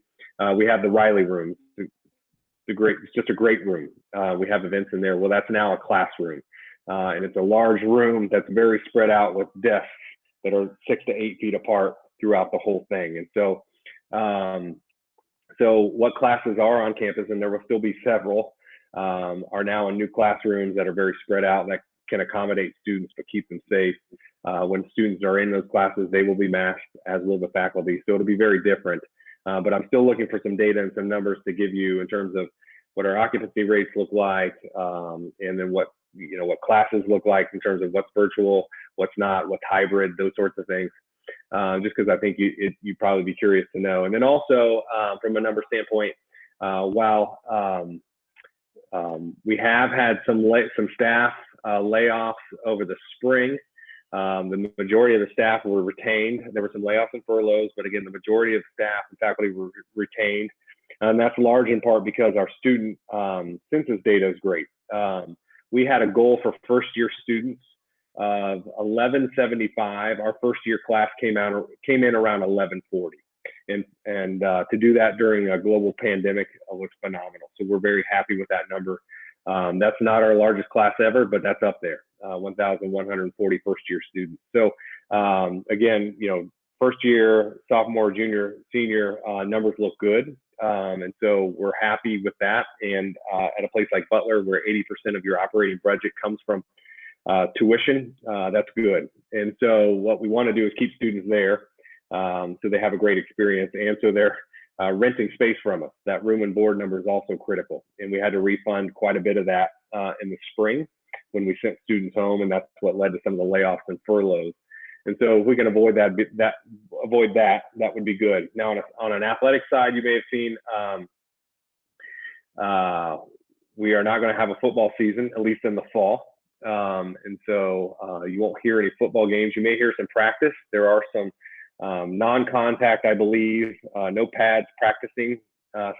we have the Riley room. It's just a great room. We have events in there. Well, that's now a classroom. And it's a large room that's very spread out with desks that are 6 to 8 feet apart throughout the whole thing. And so, what classes are on campus, and there will still be several, are now in new classrooms that are very spread out that can accommodate students but keep them safe. When students are in those classes, they will be masked, as will the faculty. So it'll be very different. But I'm still looking for some data and some numbers to give you in terms of what our occupancy rates look like, and then what classes look like in terms of what's virtual, what's not, what's hybrid, those sorts of things. Just because I think you'd probably be curious to know. And then also from a number standpoint, while we have had some staff layoffs over the spring, the majority of the staff were retained. There were some layoffs and furloughs, but again, the majority of staff and faculty were retained. And that's large in part because our student census data is great. We had a goal for first-year students of 1175. Our first-year class came in around 1140, and to do that during a global pandemic was phenomenal. So we're very happy with that number. That's not our largest class ever, but that's up there, 1,140 first-year students. So again, first year, sophomore, junior, senior numbers look good. And so we're happy with that. And at a place like Butler, where 80% of your operating budget comes from tuition, that's good. And so what we want to do is keep students there so they have a great experience. And so they're renting space from us. That room and board number is also critical. And we had to refund quite a bit of that in the spring when we sent students home. And that's what led to some of the layoffs and furloughs. And so if we can avoid that, that would be good. Now, on an athletic side, you may have seen we are not going to have a football season, at least in the fall. And so you won't hear any football games. You may hear some practice. There are some non-contact, I believe, no pads practicing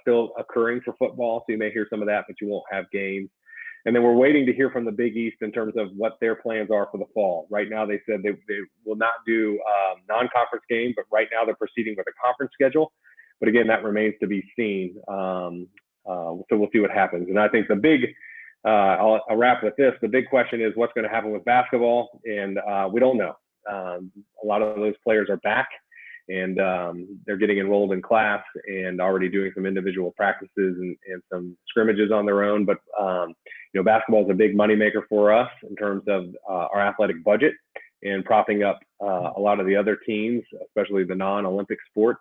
still occurring for football. So you may hear some of that, but you won't have games. And then we're waiting to hear from the Big East in terms of what their plans are for the fall. Right now, they said they will not do non-conference games, but right now they're proceeding with a conference schedule. But again, that remains to be seen. So we'll see what happens. And I think the big, I'll wrap with this. The big question is what's going to happen with basketball, and we don't know. A lot of those players are back, and they're getting enrolled in class and already doing some individual practices and some scrimmages on their own. But basketball is a big moneymaker for us in terms of our athletic budget and propping up a lot of the other teams, especially the non-Olympic sports.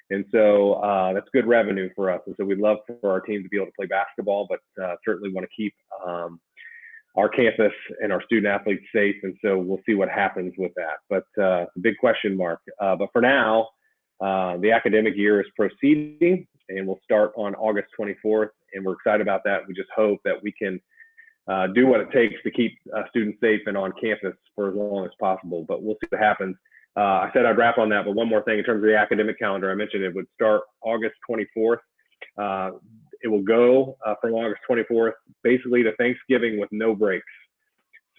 And so that's good revenue for us. And so we'd love for our team to be able to play basketball, but certainly want to keep our campus and our student athletes safe. And so we'll see what happens with that. But it's a big question mark. But for now, the academic year is proceeding, and we'll start on August 24th. And we're excited about that. We just hope that we can do what it takes to keep students safe and on campus for as long as possible. But we'll see what happens. I said I'd wrap on that, but one more thing in terms of the academic calendar, I mentioned it would start August 24th. It will go from August 24th basically to Thanksgiving with no breaks.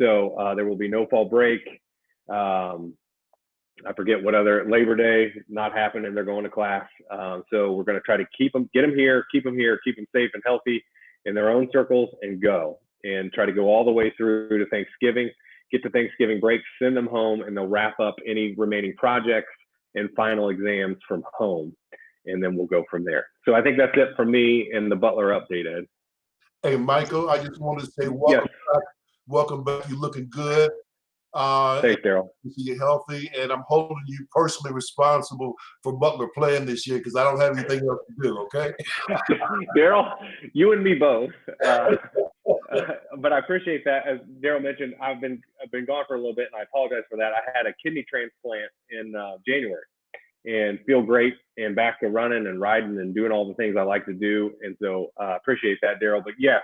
So there will be no fall break. I forget what other, Labor Day not happening. They're going to class. So we're going to try to get them here, keep them safe and healthy in their own circles, and go and try to go all the way through to Thanksgiving, get to Thanksgiving break, send them home, and they'll wrap up any remaining projects and final exams from home. And then we'll go from there. So I think that's it from me in the Butler update, Ed. Hey, Michael, I just wanted to say welcome back. Welcome back. You're looking good. Thanks, Daryl. You're healthy, and I'm holding you personally responsible for Butler playing this year because I don't have anything else to do, okay? Daryl, you and me both. But I appreciate that. As Daryl mentioned, I've been gone for a little bit, and I apologize for that. I had a kidney transplant in January and feel great and back to running and riding and doing all the things I like to do. And so appreciate that, Daryl. But yes,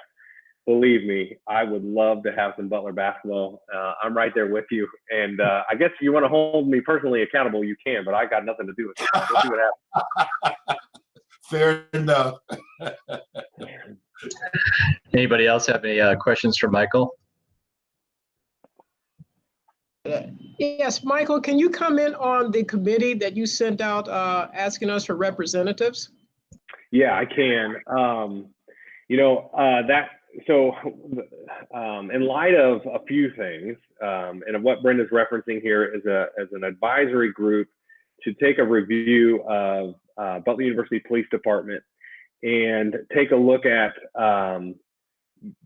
believe me, I would love to have some Butler basketball. I'm right there with you. And I guess if you want to hold me personally accountable, you can, but I got nothing to do with it. We'll see what happens. Fair enough. Anybody else have any questions for Michael? Yes, Michael, can you comment on the committee that you sent out asking us for representatives? Yeah, I can. In light of a few things, and what Brenda's referencing here is as an advisory group to take a review of Butler University Police Department and take a look at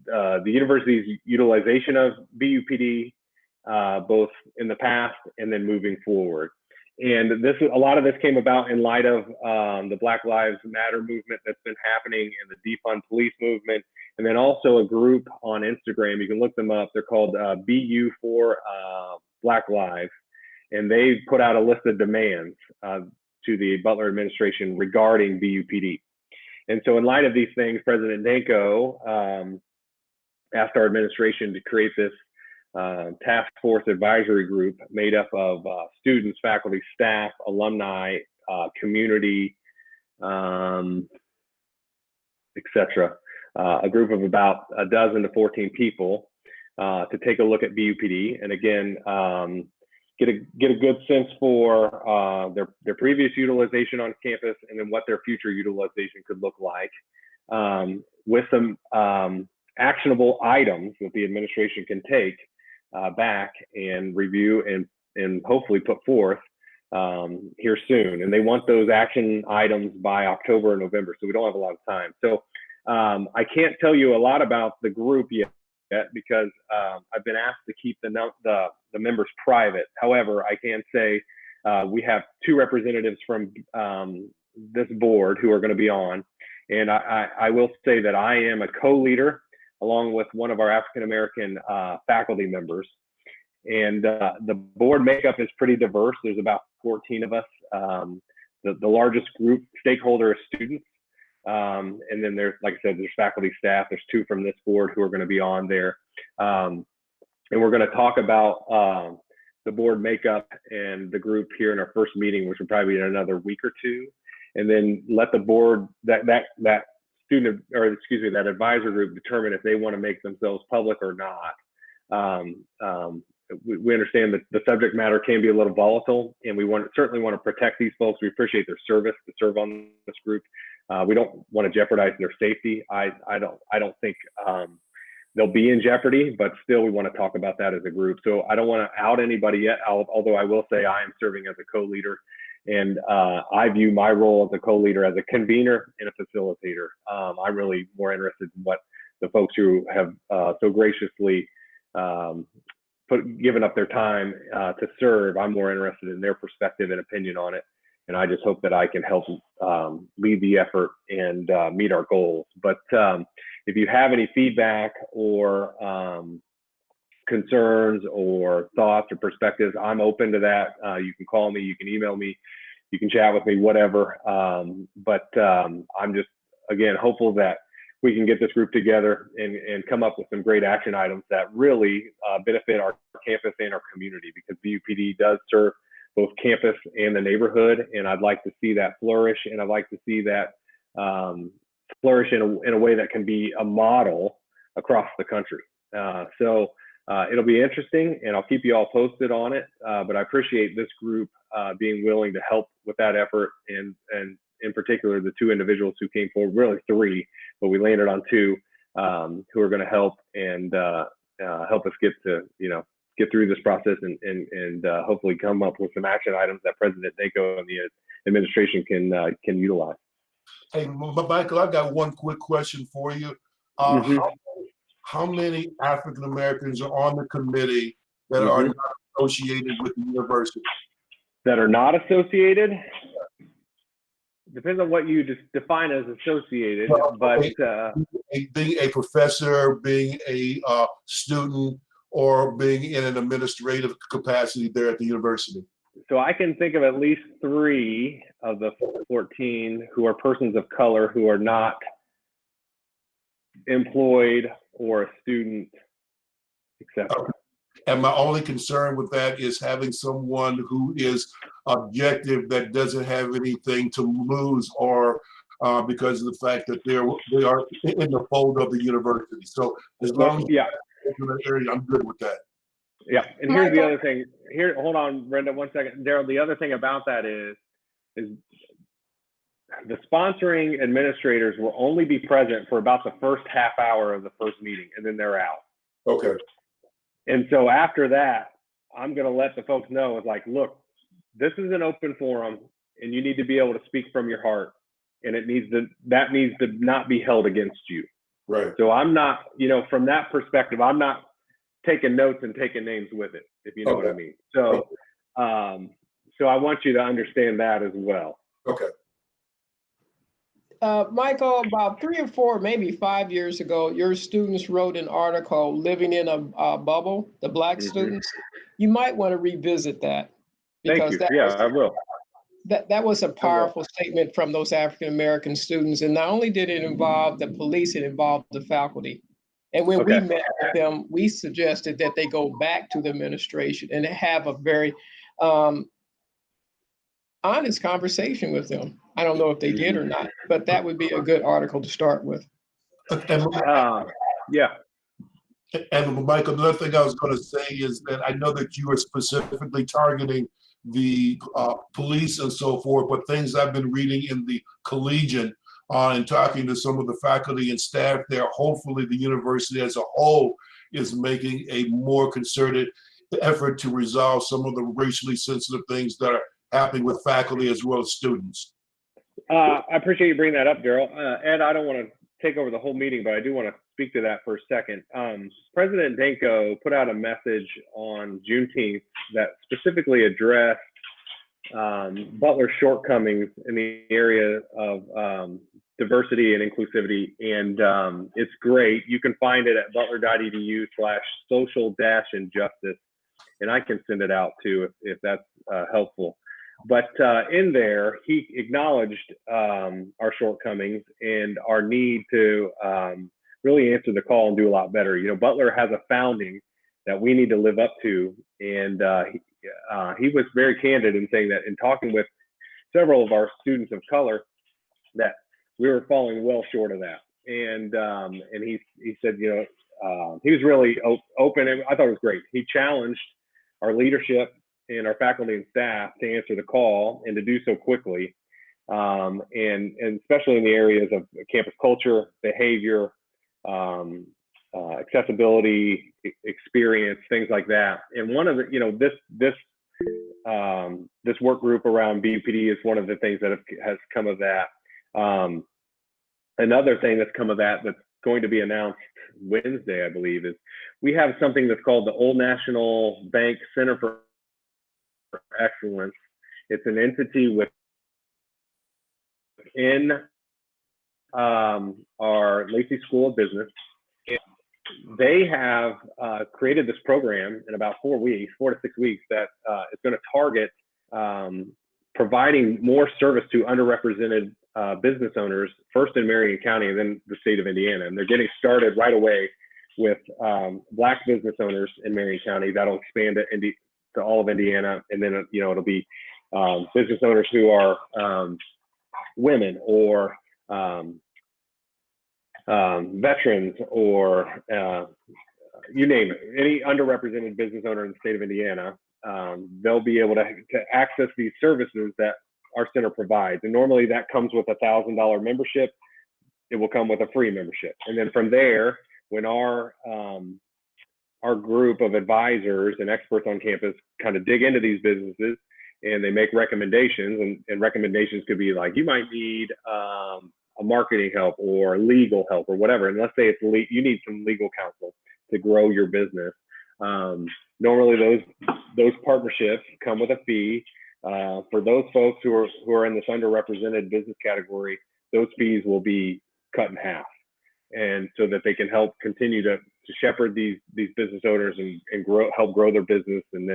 the university's utilization of BUPD, both in the past and then moving forward. And a lot of this came about in light of the Black Lives Matter movement that's been happening and the defund police movement. And then also a group on Instagram, you can look them up. They're called BU for Black Lives. And they put out a list of demands to the Butler administration regarding BUPD. And so in light of these things, President Danko asked our administration to create this task force advisory group made up of students, faculty, staff, alumni, community, etc. A group of about a dozen to 14 people to take a look at BUPD, and again, get a good sense for their previous utilization on campus, and then what their future utilization could look like, with some actionable items that the administration can take back and review and hopefully put forth here soon. And they want those action items by October or November, so we don't have a lot of time. So I can't tell you a lot about the group yet because I've been asked to keep the members private. However, I can say we have 2 representatives from this board who are going to be on. And I will say that I am a co-leader along with one of our African-American faculty members. And the board makeup is pretty diverse. There's about 14 of us. The largest group stakeholder is students. And then there's, like I said, there's faculty staff. There's 2 from this board who are going to be on there. And we're going to talk about the board makeup and the group here in our first meeting, which will probably be in another week or 2. And then let the board, that student, or excuse me, that advisor group determine if they want to make themselves public or not. We understand that the subject matter can be a little volatile, and we certainly want to protect these folks. We appreciate their service to serve on this group. We don't want to jeopardize their safety. I don't think they'll be in jeopardy, but still we want to talk about that as a group. So I don't want to out anybody yet, although I will say I am serving as a co-leader. And I view my role as a co-leader as a convener and a facilitator. I'm really more interested in what the folks who have so graciously given up their time to serve. I'm more interested in their perspective and opinion on it. And I just hope that I can help lead the effort and meet our goals. But if you have any feedback or concerns or thoughts or perspectives, I'm open to that. You can call me, you can email me, you can chat with me, whatever. But I'm just, again, hopeful that we can get this group together and come up with some great action items that really benefit our campus and our community, because BUPD does serve both campus and the neighborhood. And I'd like to see that flourish. And I'd like to see that flourish in a way that can be a model across the country. So it'll be interesting, and I'll keep you all posted on it. But I appreciate this group being willing to help with that effort, and in particular, the 2 individuals who came forward, really 3, but we landed on 2 who are going to help and help us get through this process and hopefully come up with some action items that President Dako and the administration can utilize. Hey, Michael, I've got one quick question for you. How many African Americans are on the committee that are not associated with the university? That are not associated? Depends on what you just define as associated, but being a professor, being a student, or being in an administrative capacity there at the university. So I can think of at least 3 of the 14 who are persons of color who are not employed or a student, etc. And my only concern with that is having someone who is objective, that doesn't have anything to lose, or because of the fact that they are in the fold of the university. So as long as I'm good with that. Yeah, and here's the other thing. Here, hold on, Brenda, one second. Daryl, the other thing about that is the sponsoring administrators will only be present for about the first half hour of the first meeting, and then they're out. Okay. And so after that, I'm going to let the folks know, it's like, look, this is an open forum, and you need to be able to speak from your heart, and that needs to not be held against you. Right. So I'm not, from that perspective, I'm not taking notes and taking names with it, if you know what I mean. So, so I want you to understand that as well. Okay. Michael, about 3 or 4, maybe 5 years ago, your students wrote an article, Living in a Bubble, the Black students. You might want to revisit that. Thank you. I will. That was a powerful statement from those African-American students. And not only did it involve the police, it involved the faculty. And when we met with them, we suggested that they go back to the administration and have a very honest conversation with them. I don't know if they did or not, but that would be a good article to start with. Yeah. And Michael, another thing I was going to say is that I know that you are specifically targeting the police and so forth, but things I've been reading in the Collegian and talking to some of the faculty and staff there, hopefully the university as a whole is making a more concerted effort to resolve some of the racially sensitive things that are happening with faculty as well as students. I appreciate you bringing that up, Daryl. Ed, I don't want to take over the whole meeting, but I do want to speak to that for a second. President Danko put out a message on Juneteenth that specifically addressed Butler's shortcomings in the area of diversity and inclusivity, and it's great. You can find it at butler.edu/social-injustice, and I can send it out too if that's helpful. But in there, he acknowledged our shortcomings and our need to really answer the call and do a lot better. You know, Butler has a founding that we need to live up to, and he was very candid in saying that in talking with several of our students of color that we were falling well short of that. And he said, you know, he was really open, and I thought it was great. He challenged our leadership and our faculty and staff to answer the call and to do so quickly, and especially in the areas of campus culture, behavior, accessibility, experience, things like that. And one of the, you know, this work group around BPD is one of the things that has come of that. Another thing that's come of that that's going to be announced Wednesday, I believe, is we have something that's called the Old National Bank Center for Excellence. It's an entity within our Lacey School of Business. They have created this program in about 4 to 6 weeks that is going to target providing more service to underrepresented business owners, first in Marion County and then the state of Indiana. And they're getting started right away with Black business owners in Marion County. That'll expand it to all of Indiana. And then, you know, it'll be business owners who are women or veterans or you name it, any underrepresented business owner in the state of Indiana. They'll be able to access these services that our center provides. And normally that comes with a $1,000 membership. It will come with a free membership. And then from there, when our group of advisors and experts on campus kind of dig into these businesses and they make recommendations, and recommendations could be like, you might need a marketing help or legal help or whatever. And let's say you need some legal counsel to grow your business. Normally those partnerships come with a fee. For those folks who are in this underrepresented business category, those fees will be cut in half, and so that they can help continue to shepherd these business owners and help grow their business, and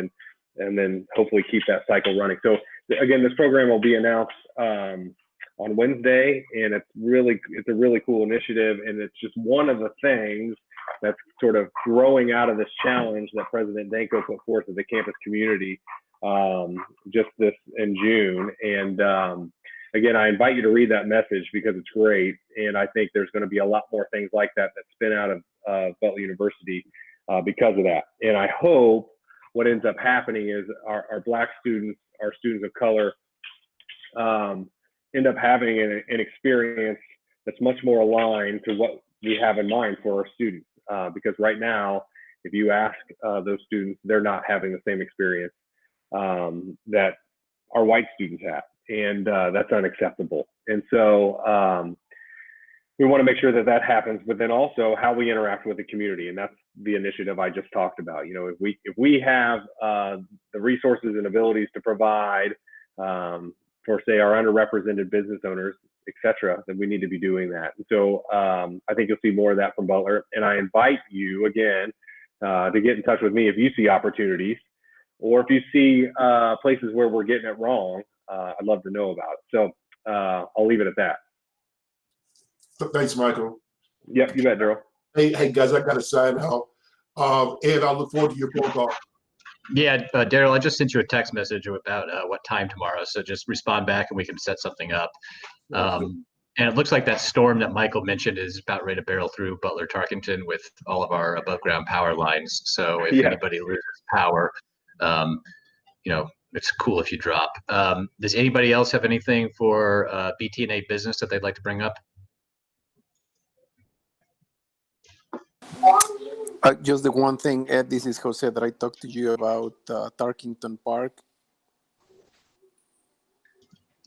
then hopefully keep that cycle running. So again, this program will be announced on Wednesday, and it's a really cool initiative, and it's just one of the things that's sort of growing out of this challenge that President Danko put forth to the campus community just this in June. And again, I invite you to read that message because it's great, and I think there's going to be a lot more things like that spin out of Butler University because of that. And I hope what ends up happening is our Black students, our students of color, end up having an experience that's much more aligned to what we have in mind for our students. Because right now, if you ask those students, they're not having the same experience that our white students have, and that's unacceptable. And so we want to make sure that happens, but then also how we interact with the community, and that's the initiative I just talked about. You know, if we have the resources and abilities to provide for, say, our underrepresented business owners, et cetera, then we need to be doing that. And so I think you'll see more of that from Butler. And I invite you again to get in touch with me if you see opportunities, or if you see places where we're getting it wrong. I'd love to know about it. So I'll leave it at that. Thanks, Michael. Yep, you bet, Daryl. Hey guys, I got to sign out. Ed, I'll look forward to your phone call. Yeah, Daryl, I just sent you a text message about what time tomorrow. So just respond back and we can set something up. And it looks like that storm that Michael mentioned is about ready to barrel through Butler Tarkington with all of our above ground power lines. So if anybody loses power, you know, it's cool if you drop. Does anybody else have anything for BTNA business that they'd like to bring up? Just the one thing, Ed, this is Jose, that I talked to you about Tarkington Park.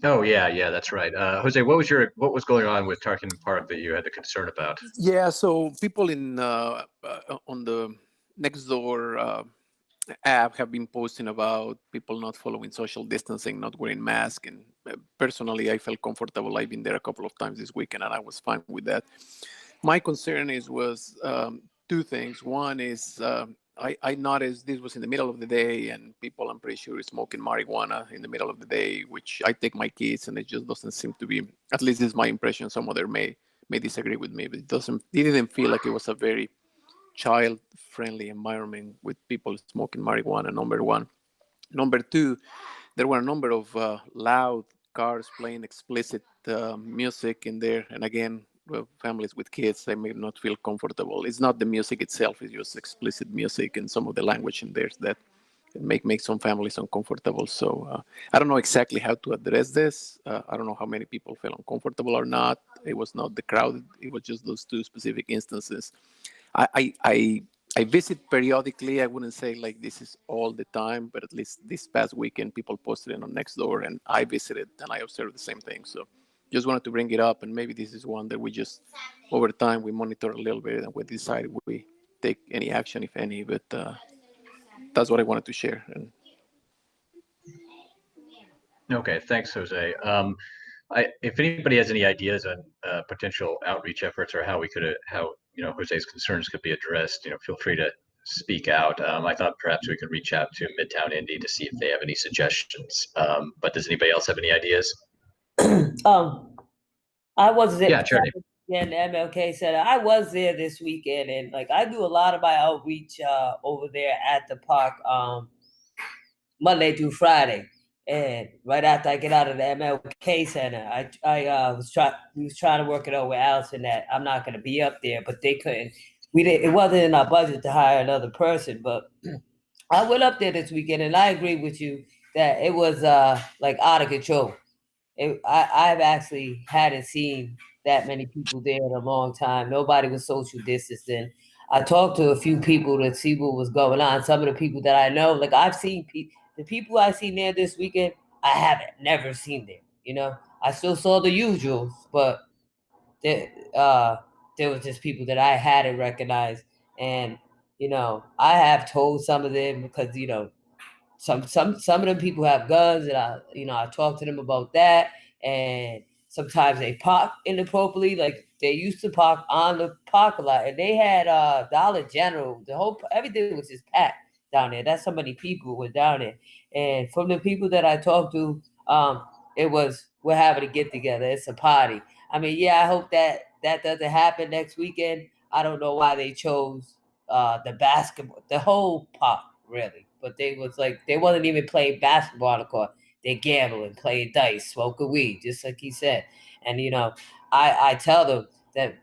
Oh yeah, that's right. Jose, what was going on with Tarkington Park that you had the concern about? Yeah, so people in on the Nextdoor app have been posting about people not following social distancing, not wearing masks, and personally, I felt comfortable. I've been there a couple of times this weekend, and I was fine with that. My concern was two things. One is I noticed this was in the middle of the day, and people, I'm pretty sure, is smoking marijuana in the middle of the day, which I take my kids, and it just doesn't seem to be. At least this is my impression. Some other may disagree with me, but it didn't feel like it was a very child-friendly environment with people smoking marijuana. Number one. Number two, there were a number of loud cars playing explicit music in there, and again, well, families with kids, they may not feel comfortable. It's not the music itself; it's just explicit music and some of the language in there that make some families uncomfortable. So I don't know exactly how to address this. I don't know how many people felt uncomfortable or not. It was not the crowd; it was just those two specific instances. I visit periodically. I wouldn't say like this is all the time, but at least this past weekend, people posted it on Nextdoor, and I visited and I observed the same thing. So just wanted to bring it up, and maybe this is one that we just, over time, we monitor a little bit and we decide if we take any action, if any. But that's what I wanted to share. And Okay, thanks, Jose. If anybody has any ideas on potential outreach efforts or how Jose's concerns could be addressed, feel free to speak out. I thought perhaps we could reach out to Midtown Indy to see if they have any suggestions. But does anybody else have any ideas? I was there. Yeah, Charity. Yeah, the MLK Center. I was there this weekend, and like I do a lot of my outreach over there at the park Monday through Friday. And right after I get out of the MLK Center, I was trying to work it out with Allison that I'm not going to be up there, but they couldn't. It wasn't in our budget to hire another person, but I went up there this weekend, and I agree with you that it was like out of control. I've actually hadn't seen that many people there in a long time. Nobody was social distancing. I talked to a few people to see what was going on. Some of the people that I know, like I've seen the people I've seen there this weekend, I haven't never seen there. I still saw the usuals, but there was just people that I hadn't recognized. And, I have told some of them because, some of them people have guns, and I talk to them about that. And sometimes they park inappropriately, like they used to park on the parking lot, and they had Dollar General. Everything was just packed down there. That's how many people were down there. And from the people that I talked to, it was, we're having a get together. It's a party. I mean, yeah, I hope that doesn't happen next weekend. I don't know why they chose the basketball, the whole park, really. But they wasn't even playing basketball on the court. They're gambling, playing dice, smoking weed, just like he said. And I tell them that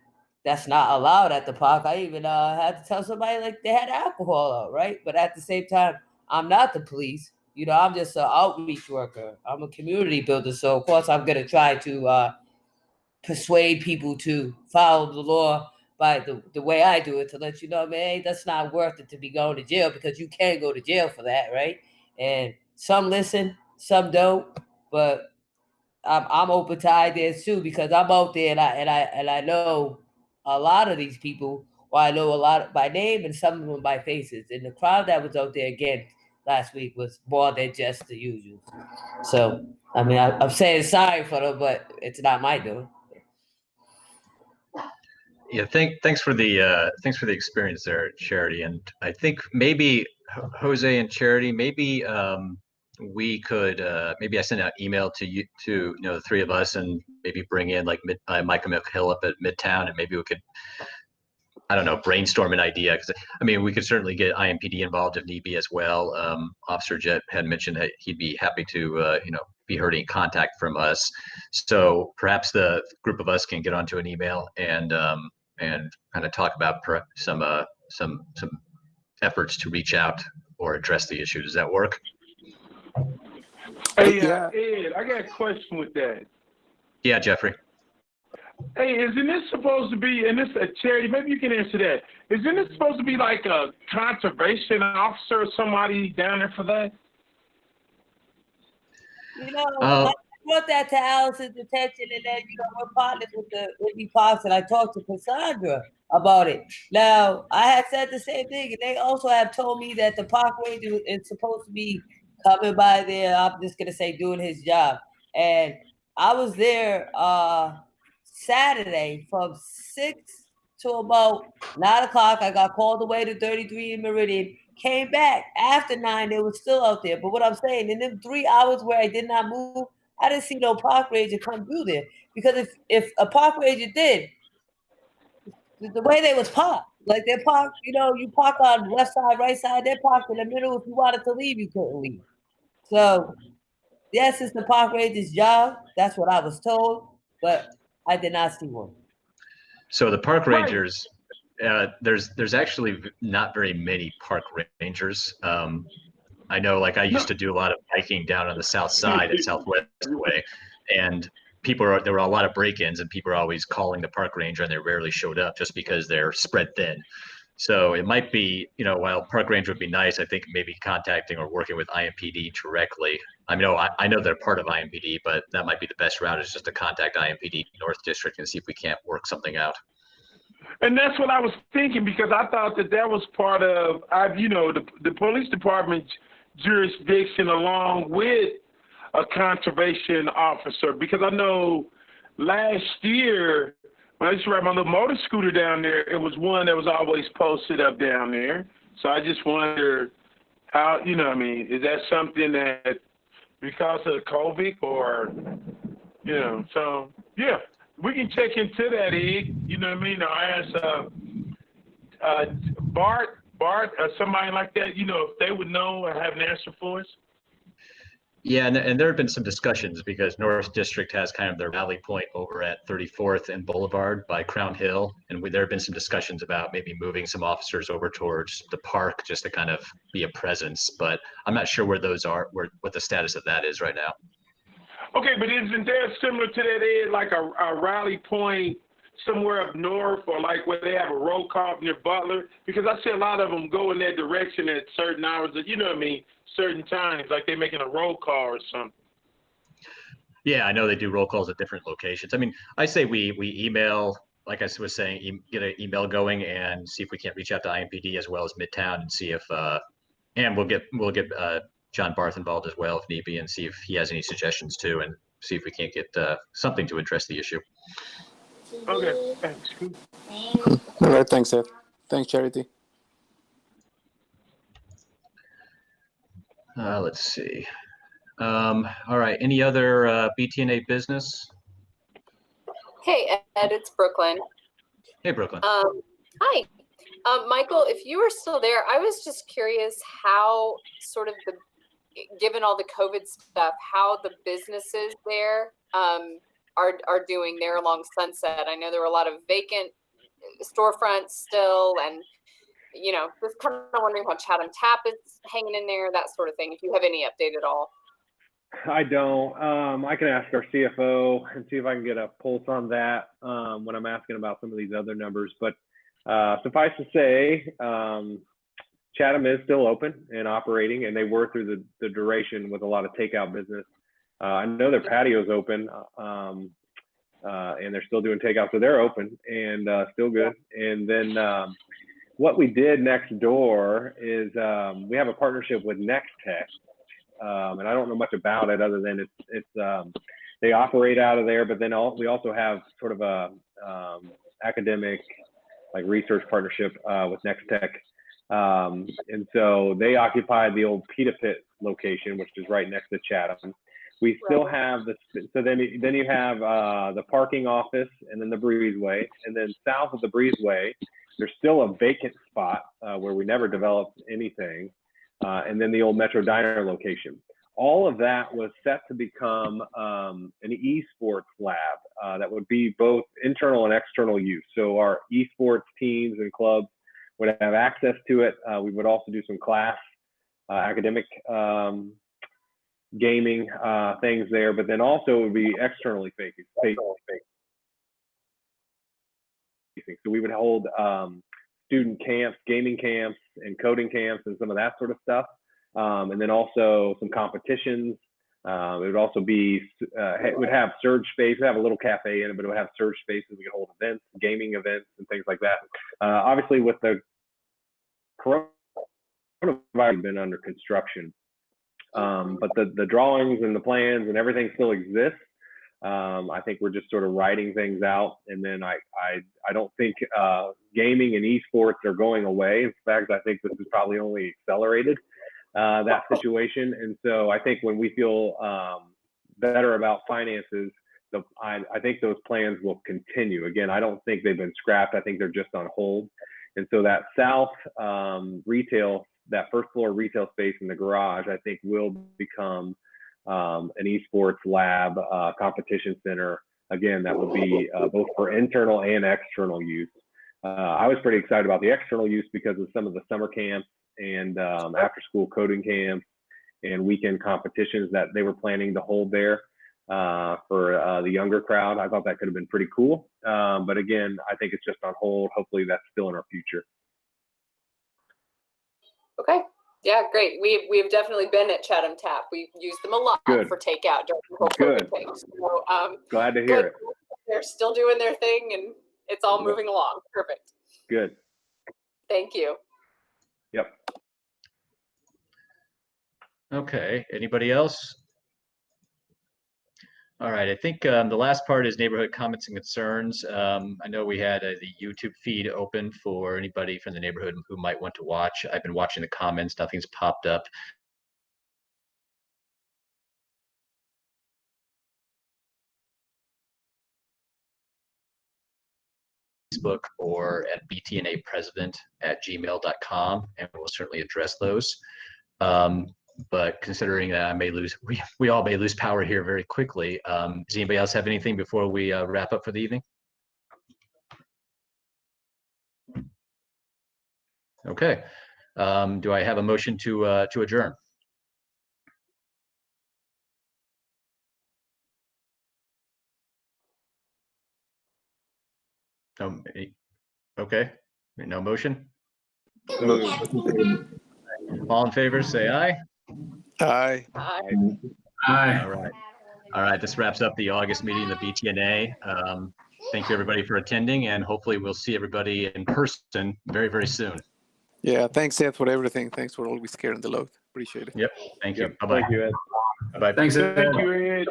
that's not allowed at the park. I even had to tell somebody like they had alcohol out, right? But at the same time, I'm not the police. I'm just an outreach worker. I'm a community builder, so of course I'm gonna try to persuade people to follow the law by the way I do it, to let you know, man, that's not worth it to be going to jail, because you can go to jail for that, right? And some listen, some don't, but I'm open to ideas too, because I'm out there and I know a lot of these people, or I know a lot by name and some of them by faces. And the crowd that was out there again last week was more than just the usual. So I mean, I'm saying sorry for them, but it's not my doing. Yeah, thanks for the experience there, Charity. And I think maybe Jose and Charity, maybe we could maybe I send out email to you, to the three of us, and maybe bring in like Micah McHill up at Midtown, and maybe we could, I don't know, brainstorm an idea. Because I mean, we could certainly get IMPD involved if need be as well. Officer Jet had mentioned that he'd be happy to be heard in contact from us. So perhaps the group of us can get onto an email and kind of talk about some efforts to reach out or address the issue. Does that work? Hey, Yeah. Ed, I got a question with that. Yeah, Jeffrey. Hey, isn't this supposed to be, and this a charity, maybe you can answer that. Isn't it supposed to be like a conservation officer or somebody down there for that? You know, I brought that to Allison's attention, and then, we're partners with the Whitney Parks, and I talked to Cassandra about it. Now, I had said the same thing, and they also have told me that the park ranger is supposed to be coming by there, I'm just going to say doing his job. And I was there Saturday from 6 to about 9 o'clock. I got called away to 33 in Meridian. Came back after 9, they were still out there. But what I'm saying, in them 3 hours where I did not move, I didn't see no park ranger come through there. Because if a park ranger did, the way they was parked, like they're parked, you park on left side, right side, they're parked in the middle. If you wanted to leave, you couldn't leave. So yes, it's the park ranger's job. That's what I was told, but I did not see one. So the park rangers, there's actually not very many park rangers. I know, like, I used to do a lot of hiking down on the south side at Southwest Way, and there were a lot of break-ins, and people are always calling the park ranger, and they rarely showed up just because they're spread thin. So it might be, while park ranger would be nice, I think maybe contacting or working with IMPD directly. I know they're part of IMPD, but that might be the best route, is just to contact IMPD North District and see if we can't work something out. And that's what I was thinking, because I thought that was part of, the police department's jurisdiction, along with a conservation officer. Because I know last year, when I used to ride my little motor scooter down there, it was one that was always posted up down there. So I just wonder how, is that something that because of COVID or, so yeah, we can check into that, Ed. You know what I mean? Or ask Bart, or somebody like that, if they would know or have an answer for us. Yeah, and there have been some discussions, because North District has kind of their rally point over at 34th and Boulevard by Crown Hill, and there have been some discussions about maybe moving some officers over towards the park just to kind of be a presence. But I'm not sure where those are, what the status of that is right now. Okay, but isn't there similar to that, Ed, like a rally point somewhere up north, or like where they have a roll call near Butler? Because I see a lot of them go in that direction at certain hours, certain times, like they're making a roll call or something. Yeah, I know they do roll calls at different locations. I mean, I say we email, like I was saying, get an email going and see if we can't reach out to IMPD as well as Midtown, and see if, and we'll get John Barth involved as well if need be, and see if he has any suggestions too, and see if we can't get something to address the issue. Okay, thanks. All right, thanks, Ed. Thanks, Charity. Let's see. All right, any other BTNA business? Hey, Ed, it's Brooklyn. Hey, Brooklyn. Hi. Michael, if you were still there, I was just curious how sort of given all the COVID stuff, how the businesses there are doing there along Sunset. I know there were a lot of vacant storefronts still, and just kind of wondering how Chatham Tap is hanging in there, that sort of thing. If you have any update at all. I don't. I can ask our CFO and see if I can get a pulse on that when I'm asking about some of these other numbers. But suffice to say, Chatham is still open and operating, and they were through the duration with a lot of takeout business. I know their patio's open, and they're still doing takeout, so they're open and still good. And then what we did next door is we have a partnership with Next Tech. And I don't know much about it other than it's they operate out of there, but then we also have sort of a academic like research partnership with Next Tech. And so they occupied the old Pita Pit location, which is right next to Chatham. We still have so then you have the parking office and then the breezeway, and then south of the breezeway, there's still a vacant spot where we never developed anything. And then the old Metro Diner location. All of that was set to become an esports lab that would be both internal and external use. So our esports teams and clubs would have access to it. We would also do some class academic gaming things there, but then also it would be externally facing. So we would hold student camps, gaming camps, and coding camps, and some of that sort of stuff. And then also some competitions. It would also be, it would have surge space. We have a little cafe in it, but it would have surge spaces. We could hold events, gaming events, and things like that. Obviously, with the coronavirus been under construction, but the drawings and the plans and everything still exists. I think we're just sort of writing things out, and then I don't think gaming and esports are going away. In fact, I think this is probably only accelerated that situation. And so I think when we feel better about finances, I think those plans will continue. Again, I don't think they've been scrapped. I think they're just on hold. And so that south retail, that first floor retail space in the garage, I think will become an esports lab, competition center. Again, that will be both for internal and external use. I was pretty excited about the external use because of some of the summer camps and after school coding camps and weekend competitions that they were planning to hold there for the younger crowd. I thought that could have been pretty cool. But again, I think it's just on hold. Hopefully that's still in our future. Okay. Yeah, great. We've definitely been at Chatham Tap. We've used them a lot for takeout during the whole COVID thing. So, glad to hear it. They're still doing their thing, and it's all moving along. Perfect. Good. Thank you. Yep. Okay. Anybody else? All right. I think the last part is neighborhood comments and concerns. I know we had the YouTube feed open for anybody from the neighborhood who might want to watch. I've been watching the comments. Nothing's popped up. Facebook or at btnapresident@gmail.com, and we'll certainly address those. But considering that I may lose, we all may lose power here very quickly. Does anybody else have anything before we wrap up for the evening? Okay. Do I have a motion to adjourn? Okay. No motion. All in favor, say aye. Aye. Aye. All right. All right. This wraps up the August meeting of the BTNA. Thank you, everybody, for attending, and hopefully we'll see everybody in person very, very soon. Yeah. Thanks, Ed, for everything. Thanks for always carrying the load. Appreciate it. Yep. Thank you. Bye-bye. Thank you, Ed. Bye-bye. Thanks, Ed. Thank you, Ed.